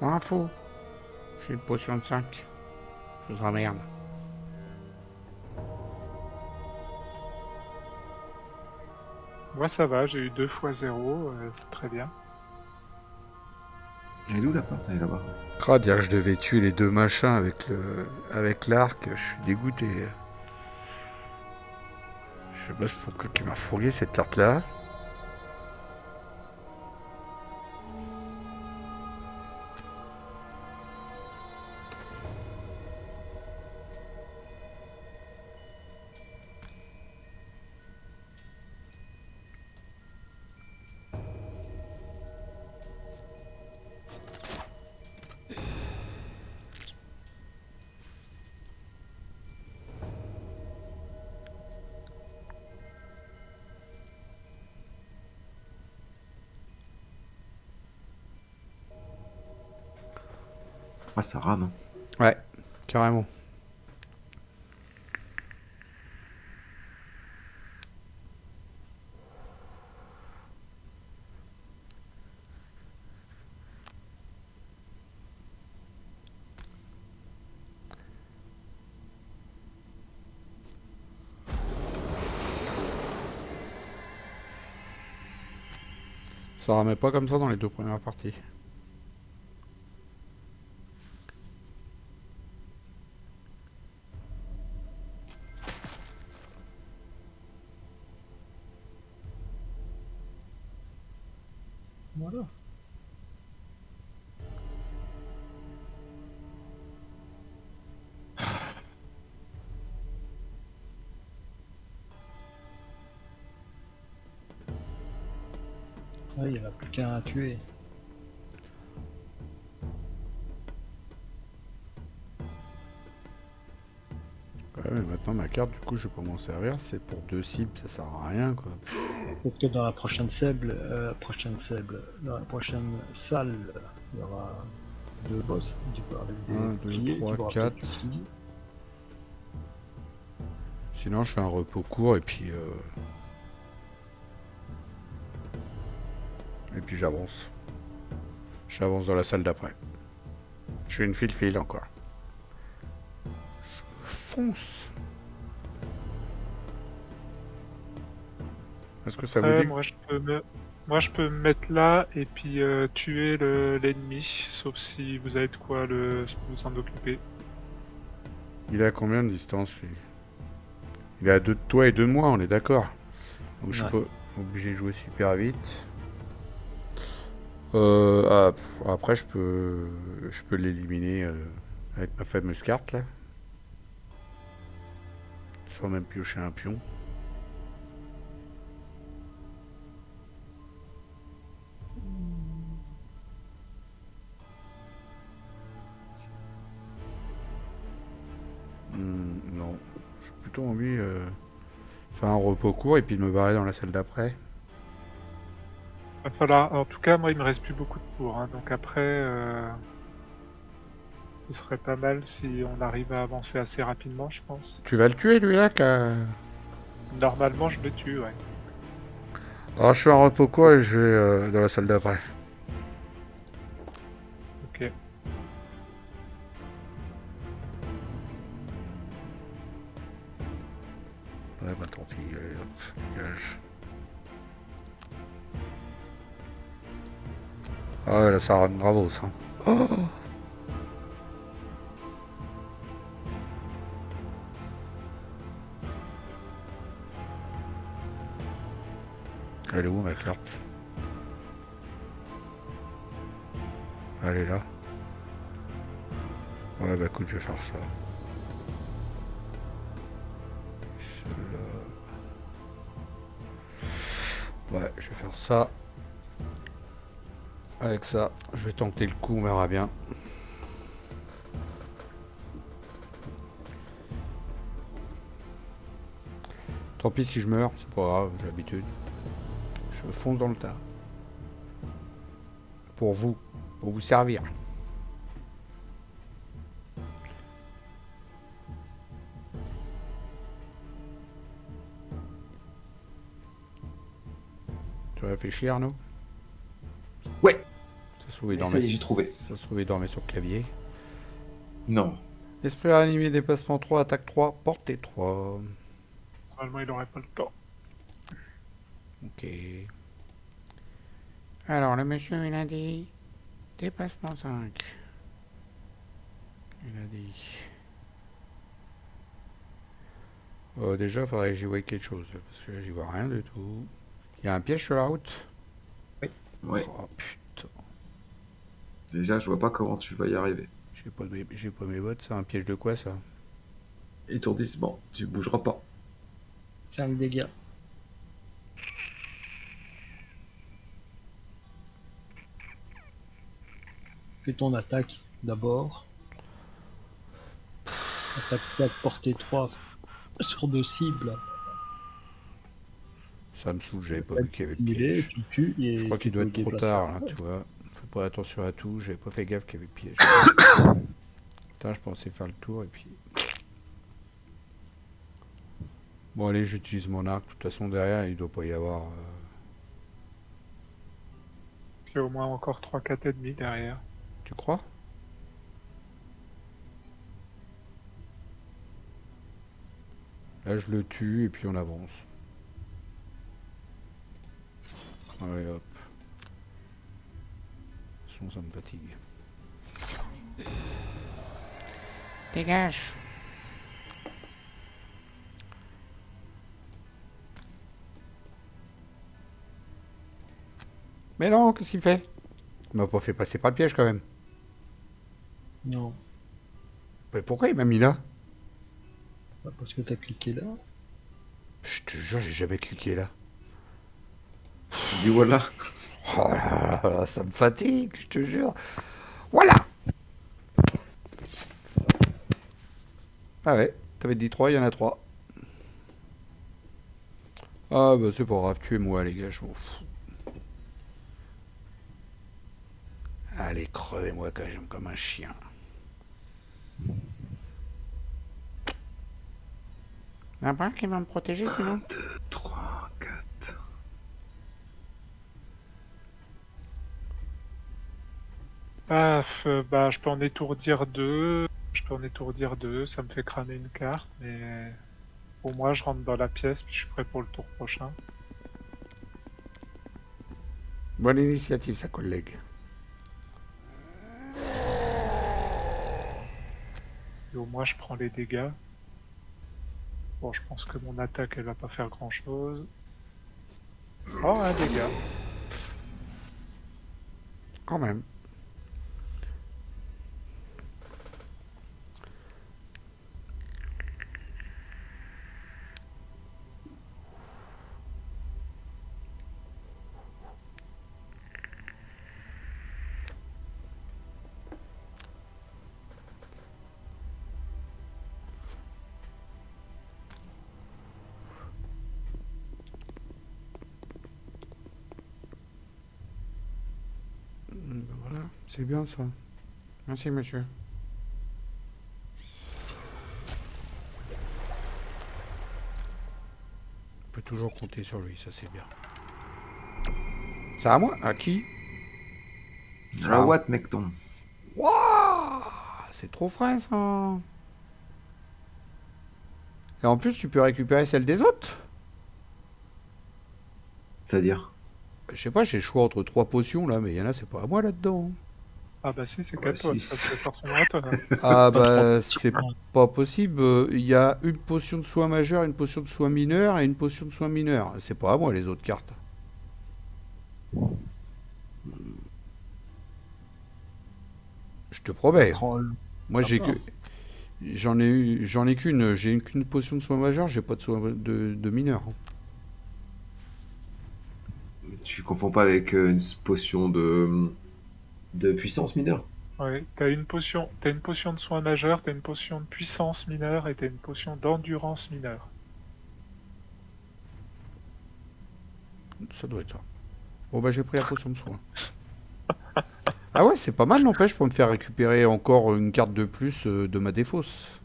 Info. J'ai une potion de 5. Je vous emmerde. Moi ça va, j'ai eu 2 fois 0, c'est très bien. Elle est où la porte? Elle est là-bas. Ah, dire que je devais tuer les deux machins avec l'arc, je suis dégoûté. Je sais pas pourquoi il m'a fourgué cette carte là. Ah, ça rame. Hein. Ouais, carrément. Ça ramait pas comme ça dans les 2 premières parties. Voilà. Ouais, il n'y en a plus qu'un à tuer. Ouais, mais maintenant ma carte, du coup, je vais pas m'en servir. C'est pour 2 cibles, ça sert à rien, quoi. Peut-être que dans la prochaine dans la prochaine salle, il y aura 2 boss, du coup, avec des 1, 2, boucliers, 3, tu pourras 4. peut-être utiliser. Sinon, je fais un repos court et puis j'avance. J'avance dans la salle d'après. Je fais une file encore. Je fonce. Est-ce que ça vous Ouais, dit? moi, je peux me mettre là et puis tuer l'ennemi, sauf si vous avez de quoi vous en occuper. Il est à combien de distance, lui? Il est à 2 de toi et 2 de moi, on est d'accord. Donc je suis Ouais. pas obligé de jouer super vite. Après, je peux l'éliminer avec ma fameuse carte, là. Sans même piocher un pion. Non. J'ai plutôt envie de faire un repos court et puis de me barrer dans la salle d'après. Va falloir, en tout cas, moi, il me reste plus beaucoup de tours, hein, donc après, ce serait pas mal si on arrive à avancer assez rapidement, je pense. Tu vas le tuer, lui, là, Normalement, je le tue, ouais. Alors, je fais un repos court et je vais dans la salle d'après. Ok. Ouais, bah tant pis, allez, hop, dégage. Ah ouais, là, ça rend bravo, ça. Oh, elle est où, ma carte? Elle est là. Ouais, bah écoute, je vais faire ça. Ouais, je vais faire ça. Avec ça, je vais tenter le coup, on verra bien. Tant pis si je meurs, c'est pas grave, j'ai l'habitude. Je fonce dans le tas. Pour vous servir. Tu réfléchis, Arnaud? Ouais, Ça se trouve, il ça dormait. y est, j'ai trouvé. Ça se trouve, il dormait sur le clavier. Non. Esprit ranimé, déplacement 3, attaque 3, portée 3. Normalement, il aurait pas le temps. Ok. Alors, le monsieur, il a dit... Déplacement 5. Il a dit... déjà, il faudrait que j'y voie quelque chose. Parce que là, j'y vois rien du tout. Il y a un piège sur la route? Ouais. Oh putain. Déjà, je vois pas comment tu vas y arriver. J'ai pas mes bottes, c'est un piège de quoi, ça? Étourdissement, tu bougeras pas. 5 dégâts. Fais ton attaque d'abord. Attaque 4, portée 3 sur 2 cibles. Ça me saoule, j'avais pas vu qu'il y avait le Il est, piège. tu tues et Je crois qu'il tu doit peux être trop déplacer. tard, là, tu vois. Faut pas attention à tout, j'avais pas fait gaffe qu'il y avait piège. Putain, je pensais faire le tour et puis... Bon allez, j'utilise mon arc, de toute façon derrière il doit pas y avoir... Il y a au moins encore 3-4 ennemis derrière. Tu crois? Là je le tue et puis on avance. Allez hop. De toute façon ça me fatigue. Dégage. Mais non, qu'est-ce qu'il fait? Il m'a pas fait passer par le piège quand même. Non. Mais pourquoi il m'a mis là? Bah, parce que t'as cliqué là. Je te jure, j'ai jamais cliqué là. Dis voilà. Oh là là, ça me fatigue, je te jure. Voilà. Ah ouais, t'avais dit 3, il y en a 3. Ah bah c'est pas grave, tuez-moi les gars, je m'en fous. Allez, crevez-moi quand j'aime comme un chien. Il y en a pas un qui va me protéger sinon? 2, 3, 4. Bah, je peux en étourdir 2. Ça me fait crâner une carte, mais pour moi, je rentre dans la pièce, puis je suis prêt pour le tour prochain. Bonne initiative, sa collègue. Et au moins, je prends les dégâts. Bon, je pense que mon attaque, elle va pas faire grand-chose. Oh, un dégât. Quand même. Ben voilà, c'est bien ça. Merci monsieur. On peut toujours compter sur lui, ça c'est bien. C'est à moi? À qui? Ah, what, mecton? Wouah! C'est trop frais ça. Et en plus, tu peux récupérer celle des autres. C'est-à-dire? Je sais pas, j'ai le choix entre 3 potions là, mais il y en a, c'est pas à moi là-dedans. Ah bah si, c'est Ouais, qu'à toi, si. ça c'est forcément à toi. Ah bah, c'est pas possible. Il y a une potion de soin majeur, une potion de soin mineur et une potion de soin mineur. C'est pas à moi les autres cartes. Je te promets. Moi j'ai que. J'en ai qu'une. J'ai qu'une potion de soin majeur, j'ai pas de soin de mineur. Tu confonds pas avec une potion de puissance mineure? Ouais, t'as une potion de soin majeur, t'as une potion de puissance mineure et t'as une potion d'endurance mineure. Ça doit être ça. Bon bah j'ai pris la potion de soin. Ah ouais, c'est pas mal, n'empêche, pour me faire récupérer encore une carte de plus de ma défausse.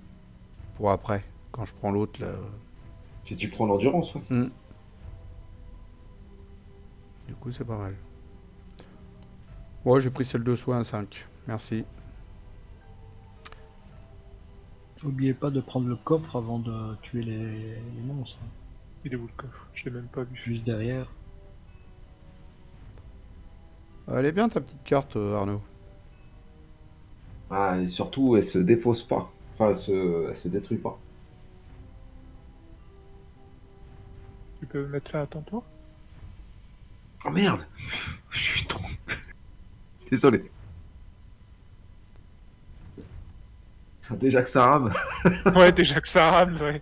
Pour après, quand je prends l'autre là. Si tu prends l'endurance, ouais. Du coup, c'est pas mal. Ouais, j'ai pris celle de soin à 5. Merci. N'oubliez pas de prendre le coffre avant de tuer les monstres. Il est où le coffre? Je l'ai même pas vu. Juste derrière. Elle est bien ta petite carte, Arnaud. Ah, et surtout, elle se défausse pas. Enfin, elle se détruit pas. Tu peux mettre fin à ton tour? Oh merde! Je suis trop. Désolé. Déjà que ça rame. Ouais, déjà que ça rame, ouais.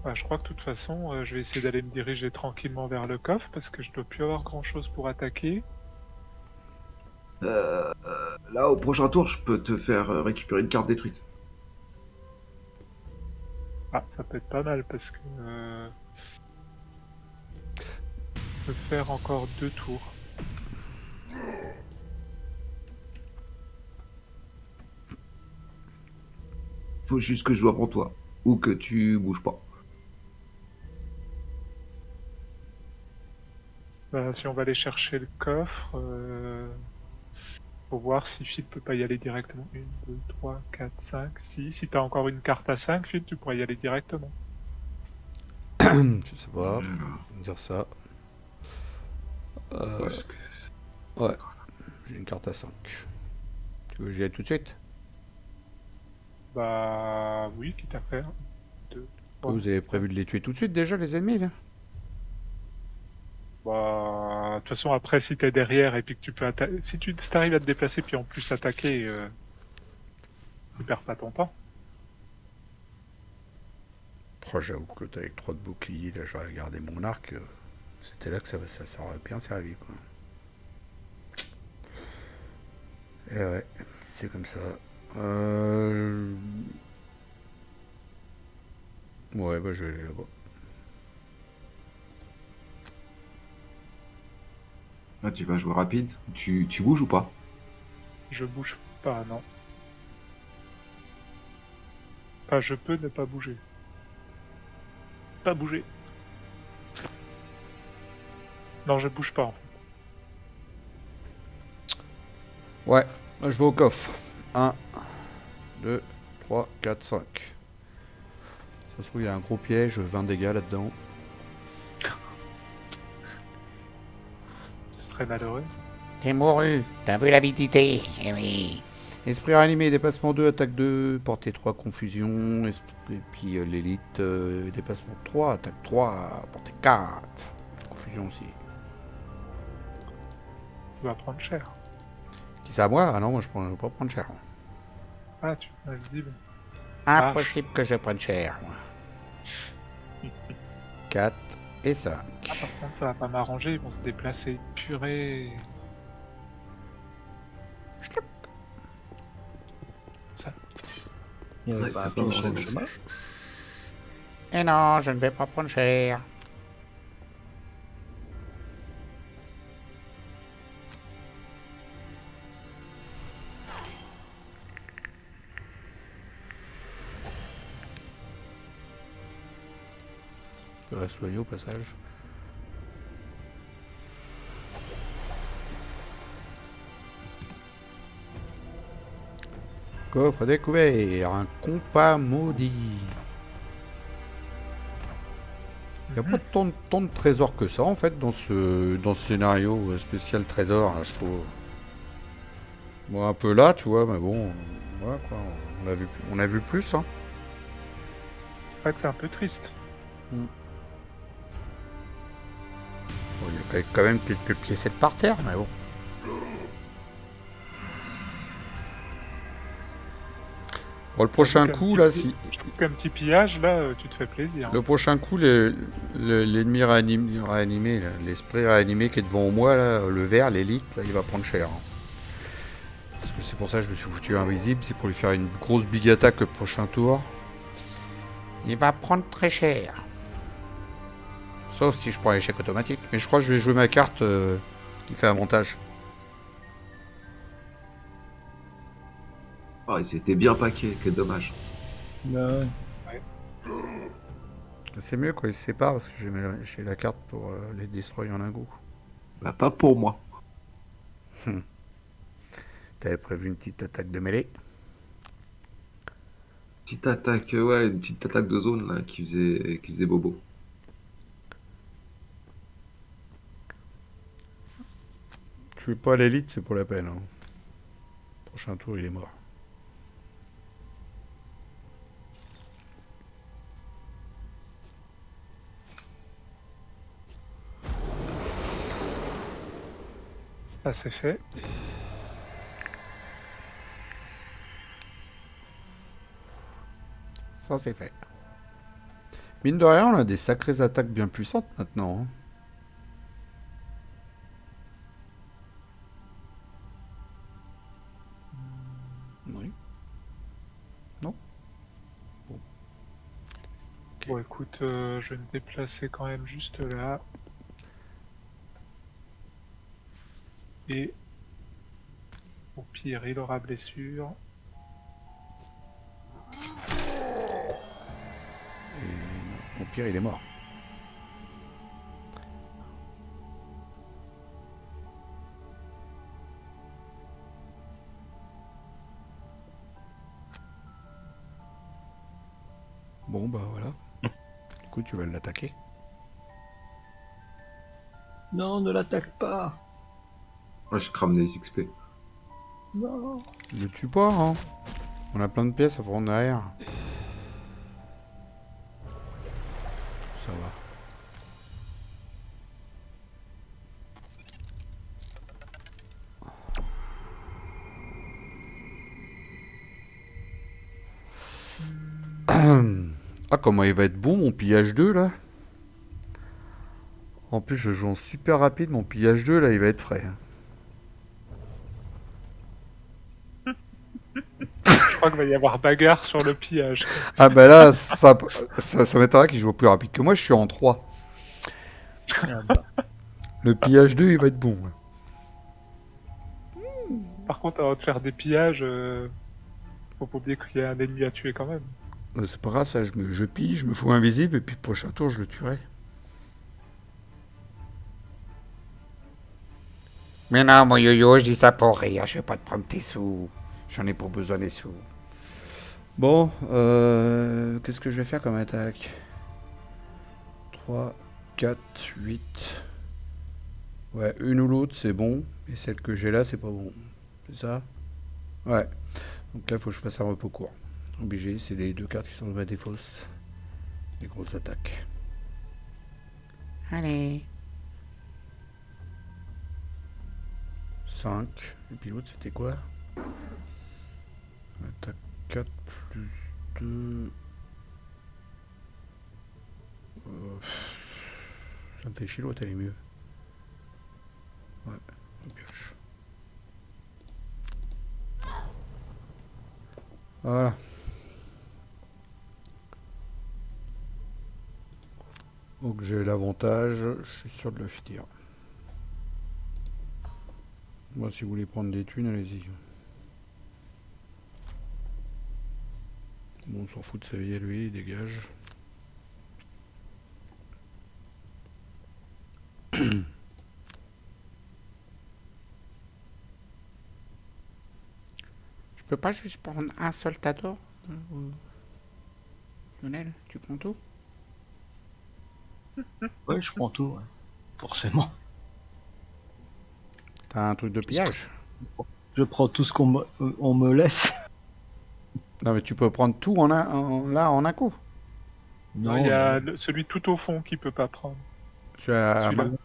Ouais, je crois que de toute façon, je vais essayer d'aller me diriger tranquillement vers le coffre parce que je dois plus avoir grand chose pour attaquer. Là, au prochain tour, je peux te faire récupérer une carte détruite. Ah, ça peut être pas mal parce que je peux faire encore 2 tours. Faut juste que je joue avant toi. Ou que tu bouges pas. Bah, si on va aller chercher le coffre, faut voir si Phil peut pas y aller directement. 1, 2, 3, 4, 5, 6. Si t'as encore une carte à 5, Phil, tu pourrais y aller directement. Je sais pas, dire ça. Parce que- Ouais, j'ai une carte à 5. Tu veux que j'y aille tout de suite? Bah oui, quitte à faire. 2, 3. Vous avez prévu de les tuer tout de suite déjà, les ennemis, là? Bah, de toute façon, après, si t'es derrière et puis que tu peux attaquer. Si tu arrives à te déplacer puis en plus attaquer, tu perds pas ton temps. Oh, j'avoue que l'autre avec 3 de boucliers, là, j'aurais gardé mon arc. C'était là que ça aurait bien servi, quoi. Et ouais, c'est comme ça. Ouais, bah je vais aller là-bas. Là, tu vas jouer rapide. Tu bouges ou pas? Je bouge pas, non. Enfin, je peux ne pas bouger. Pas bouger. Non, je bouge pas en fait. Ouais, là, je vais au coffre. 1, 2, 3, 4, 5. Ça se trouve, il y a un gros piège, 20 dégâts là-dedans. Ce serait malheureux. T'es mouru. T'as vu l'avidité. Eh oui. Esprit réanimé, dépassement 2, attaque 2, portée 3, confusion. Et puis l'élite, dépassement 3, attaque 3, portée 4. Confusion aussi. Tu vas prendre cher. Qui c'est à moi? Ah non, moi je vais pas prendre cher. Ah, tu es invisible. Impossible que je prenne cher, moi. 4 et 5. Ah, par contre, ça va pas m'arranger, ils vont se déplacer. Purée. Ça. Il n'y avait Ouais, pas ça un peut piège sur le m'arranger. chemin. Et non, je ne vais pas prendre cher. Je vais soigner au passage. Coffre découvert, un compas maudit. Il n'y a pas tant de trésors que ça en fait dans ce scénario spécial trésor, là, je trouve. Bon, un peu là, tu vois, mais bon, voilà quoi, on a vu plus. Hein. C'est vrai que c'est un peu triste. Bon, il y a quand même quelques piécettes par terre, mais bon. Bon, le prochain J'avoue qu'un coup, petit là, pi- si. j'avoue qu'un petit pillage, là, tu te fais plaisir. Le prochain coup, l'ennemi réanimé, là, l'esprit réanimé qui est devant moi, là, le vert, l'élite, là, il va prendre cher. Hein. Parce que c'est pour ça que je me suis foutu invisible, c'est pour lui faire une grosse big attack le prochain tour. Il va prendre très cher. Sauf si je prends l'échec automatique. Mais je crois que je vais jouer ma carte qui fait avantage. Ah, ils étaient bien paqués, quel dommage. Ouais. C'est mieux quand ils se séparent parce que j'ai la carte pour les destroy en un coup. Bah, pas pour moi. T'avais prévu une petite attaque de mêlée. Petite attaque, ouais, une petite attaque de zone là, qui faisait bobo. Tu es pas l'élite, c'est pour la peine. Hein. Prochain tour, il est mort. Ça c'est fait. Ça, c'est fait. Mine de rien, on a des sacrées attaques bien puissantes maintenant. Hein. Bon, écoute, je vais me déplacer quand même juste là. Et au pire, il aura blessure. Au pire, il est mort. Bon, bah voilà. Du coup, tu vas l'attaquer. Non, ne l'attaque pas. Ouais, je crame des XP. Non. Le tue pas, hein. On a plein de pièces à prendre derrière. Ça va. Ah, comment il va être bon mon pillage 2 là. En plus, je joue en super rapide. Mon pillage 2 là, il va être frais. Je crois qu'il va y avoir bagarre sur le pillage. Ah, bah là, ça m'étonnerait qu'il joue plus rapide que moi. Je suis en 3. Ah bah. Le pillage 2, il va être bon. Par contre, avant de faire des pillages, faut pas oublier qu'il y a un ennemi à tuer quand même. C'est pas grave, ça. Je pille, je me fous invisible. Et puis, prochain tour, je le tuerai. Mais non, mon yo-yo, je dis ça pour rire. Je vais pas te prendre tes sous. J'en ai pour besoin des sous. Bon, qu'est-ce que je vais faire comme attaque 3, 4, 8. Ouais, une ou l'autre, c'est bon. Et celle que j'ai là, c'est pas bon. C'est ça? Ouais. Donc là, il faut que je fasse un repos court. Obligé, c'est les deux cartes qui sont dans ma défausse. Les grosses attaques. Allez. 5. Et puis l'autre, c'était quoi? Attaque 4 plus 2. Ça me fait chier, l'autre, elle est mieux. Ouais, on pioche. Voilà. Donc j'ai l'avantage, je suis sûr de le finir. Moi, si vous voulez prendre des thunes, allez-y. Bon, on s'en fout de sa vie à lui, il dégage. Je peux pas juste prendre un soldator Lionel, tu prends tout? Ouais, je prends tout, ouais. Forcément. T'as un truc de pillage? Je prends tout ce on me laisse. Non, mais tu peux prendre tout en un coup. Non, il y a celui tout au fond qui peut pas prendre. Tu as... Celui-là.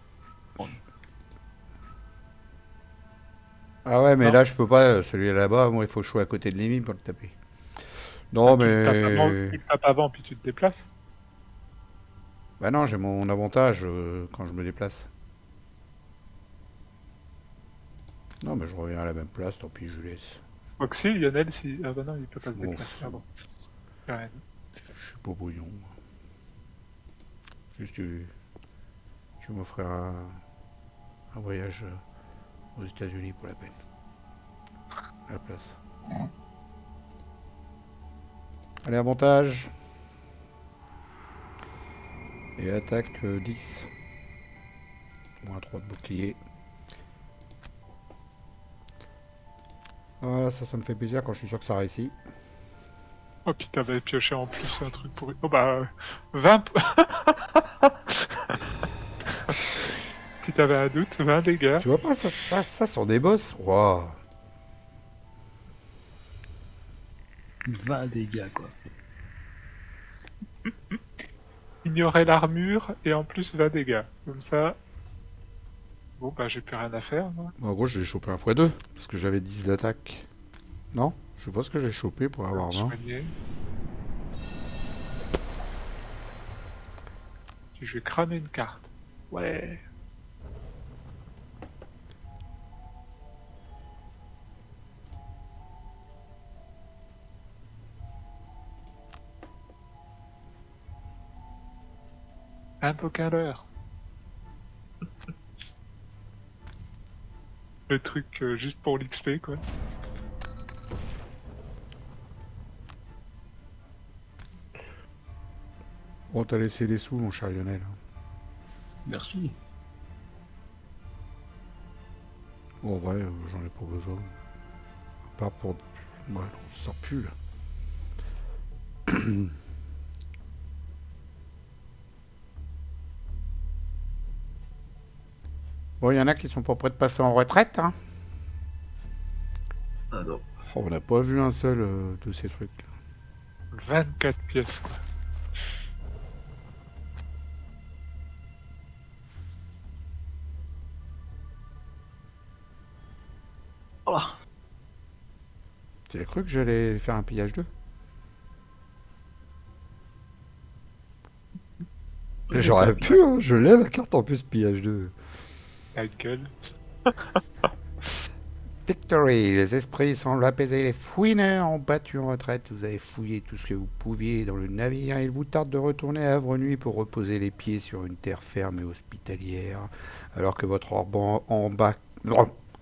Ah ouais, mais Non. là, je peux pas. Celui là-bas, moi, il faut que je sois à côté de l'ennemi pour le taper. Non, Tu le tapes avant, mais... tu le tapes avant, puis tu te déplaces. Bah non, j'ai mon avantage quand je me déplace. Non, mais je reviens à la même place, tant pis, je laisse. Quoi que si, Lionel, si... Ah bah non, il peut pas se Bon. déplacer. Ah bon. Ouais. Je suis pas brouillon. Juste, tu m'offriras un voyage aux États-Unis pour la peine. À la place. Allez, avantage. Et attaque 10. Moins 3 de bouclier. Voilà, ça me fait plaisir quand je suis sûr que ça réussit. Oh, puis t'avais pioché en plus un truc pourri. Oh bah, 20... Si t'avais un doute, 20 dégâts. Tu vois pas, ça sont des boss. Waouh. 20 dégâts, quoi. Ignorer l'armure, et en plus 20 dégâts. Comme ça... Bon bah, j'ai plus rien à faire, moi. En gros, j'ai chopé un x2. Parce que j'avais 10 d'attaque. Non? Je sais pas ce que j'ai chopé pour avoir 20. Soigner. Puis je vais cramer une carte. Ouais. Un peu qu'à l'heure. Le truc juste pour l'XP, quoi. Bon, t'as laissé les sous, mon cher Lionel. Merci. Bon, en vrai, j'en ai pas besoin. Pas pour... Ouais, non, ça sort plus, là. Bon, il y en a qui sont pas prêts de passer en retraite, hein. Ah non. Oh, on n'a pas vu un seul de ces trucs-là. 24 pièces, quoi. Voilà. Tu as cru que j'allais faire un pillage 2? J'aurais pu, hein, je l'ai la carte en plus pillage 2. La gueule. Victory, les esprits semblent apaiser, les fouineurs ont battu en retraite. Vous avez fouillé tout ce que vous pouviez dans le navire. Il vous tarde de retourner à Havre-Nuit pour reposer les pieds sur une terre ferme et hospitalière. Alors que votre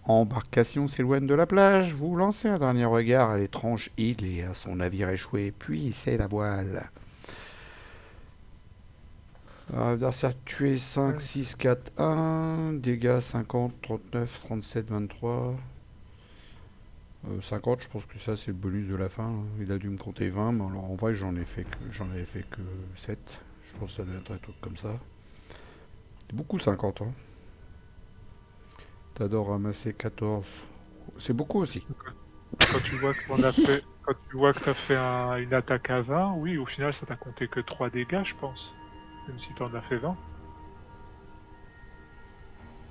embarcation s'éloigne de la plage, vous lancez un dernier regard à l'étrange île et à son navire échoué, puis c'est la voile. Adversaire tué 5, 6, 4, 1. Dégâts 50, 39, 37, 23. 50, je pense que ça c'est le bonus de la fin. Hein. Il a dû me compter 20, mais alors en vrai j'en avais fait que 7. Je pense que ça doit être un truc comme ça. C'est beaucoup 50, hein. T'adores ramasser 14. C'est beaucoup aussi. Quand tu vois qu'on a fait, quand tu vois que t'as fait une attaque à 20, oui, au final ça t'a compté que 3 dégâts, je pense. Même si t'en as fait 20.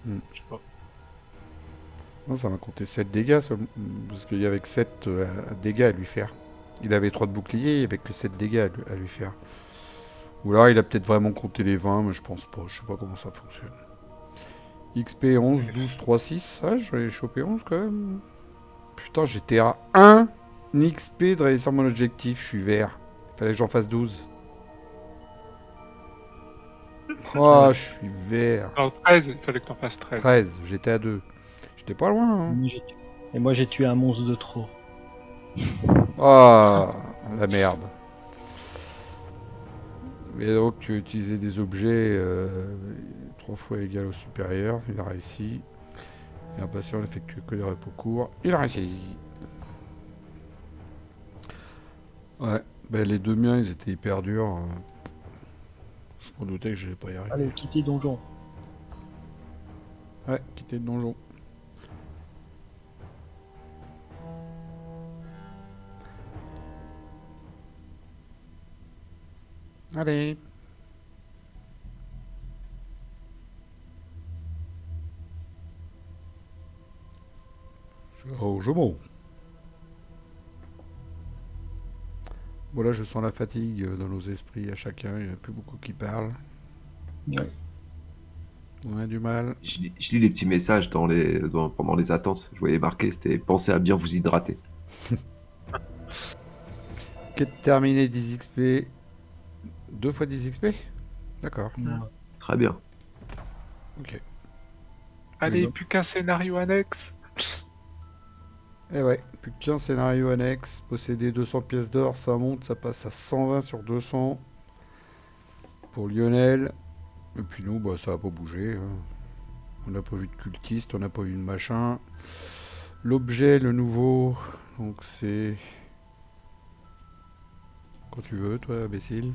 Je sais pas. Non, ça m'a compté 7 dégâts, parce qu'il y avait que 7 dégâts à lui faire. Il avait 3 de bouclier, il n'y avait que 7 dégâts à lui faire. Ou alors il a peut-être vraiment compté les 20, mais je pense pas. Je sais pas comment ça fonctionne. XP 11, 12, 3, 6. Ah, j'en ai chopé 11 quand même. Putain, j'étais à 1 XP de réussir mon objectif. Je suis vert. Fallait que j'en fasse 12. Oh, je suis vert. Non, 13, il fallait que t'en fasses 13. 13, j'étais à 2. J'étais pas loin, hein. Et moi j'ai tué un monstre de trop. Ah, la merde. Et donc, tu as utilisé des objets 3 fois égal au supérieur. Il a réussi. Et un patient n'effectue que des repos courts. Il a réussi. Ouais, ben les deux miens, ils étaient hyper durs. Je m'en doutais que je n'allais pas y arriver. Allez, quittez donjon. Ouais, quitter le donjon. Allez. Je monte. Bon là, je sens la fatigue dans nos esprits à chacun. Il n'y en a plus beaucoup qui parlent. Ouais. On a du mal. Je lis les petits messages pendant les attentes. Je voyais marqué, c'était pensez à bien vous hydrater. Quête terminée 10 XP. 2 fois 10 XP. D'accord. Très bien. Ok. Allez, non. plus qu'un scénario annexe. Et ouais, plus qu'un scénario annexe. Posséder 200 pièces d'or, ça monte, ça passe à 120 sur 200. Pour Lionel. Et puis nous, bah, ça va pas bouger. Hein. On n'a pas vu de cultiste, on n'a pas vu de machin. L'objet, le nouveau, donc c'est... Quand tu veux, toi, imbécile.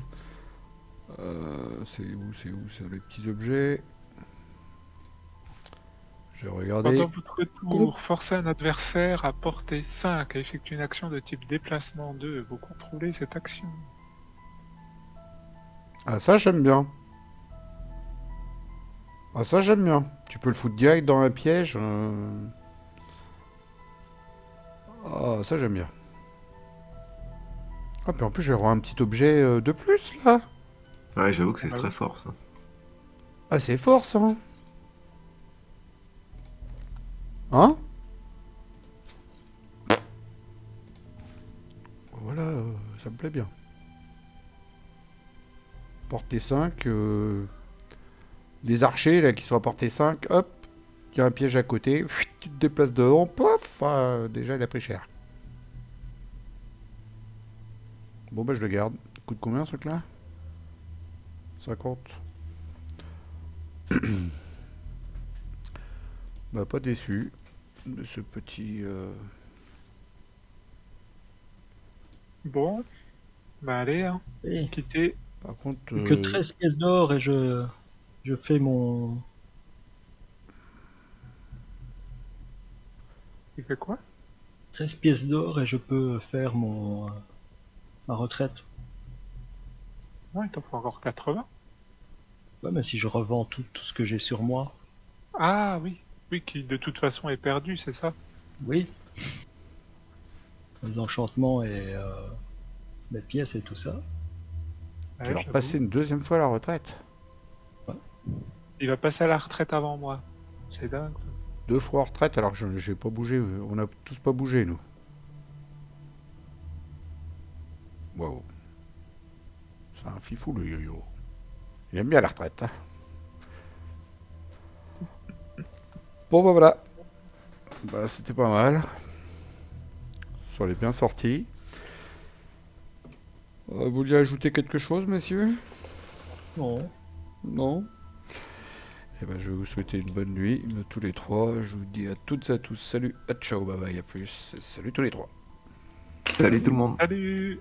C'est où? C'est dans les petits objets. J'ai regardé. Pendant votre tour, forcez un adversaire à portée 5 à effectuer une action de type déplacement 2. Vous contrôlez cette action. Ah, ça, j'aime bien. Ah, ça, j'aime bien. Tu peux le foutre direct dans un piège. Ah, ça, j'aime bien. Ah, puis en plus, je vais avoir un petit objet de plus, là. Ouais, j'avoue que c'est Ah oui. très fort ça. Ah, c'est fort, ça. Hein? Voilà, ça me plaît bien. Portée 5, Les archers là qui sont à portée 5, hop, il y a un piège à côté, tu te déplaces dedans, pof, déjà il a pris cher. Bon bah je le garde. Coûte combien ce truc là? 50. Bah pas déçu de ce petit... Bon, bah allez, hein. Et Quittez. Par contre... plus que 13 pièces d'or et je fais mon... Il fait quoi? 13 pièces d'or et je peux faire mon... ma retraite. Ouais, il t'en faut encore 80. Ouais, mais si je revends tout ce que j'ai sur moi, Ah oui, oui, qui de toute façon est perdu, c'est ça? oui. Les enchantements et les pièces et tout ça. tu Ouais, vas j'avoue. repasser une deuxième fois à la retraite. Il va passer à la retraite avant moi. C'est dingue ça. 2 fois en retraite alors que j'ai pas bougé. On a tous pas bougé nous. Waouh. C'est un fifou le yo-yo. Il aime bien la retraite. Hein. Bon bah voilà. Bah c'était pas mal. Ça est bien sorti. Vous vouliez ajouter quelque chose, messieurs? Non. Non? Eh ben, je vais vous souhaiter une bonne nuit, tous les trois. Je vous dis à toutes et à tous, salut, à ciao, bye bye, à plus. Salut tous les trois. Salut tout le monde. Salut!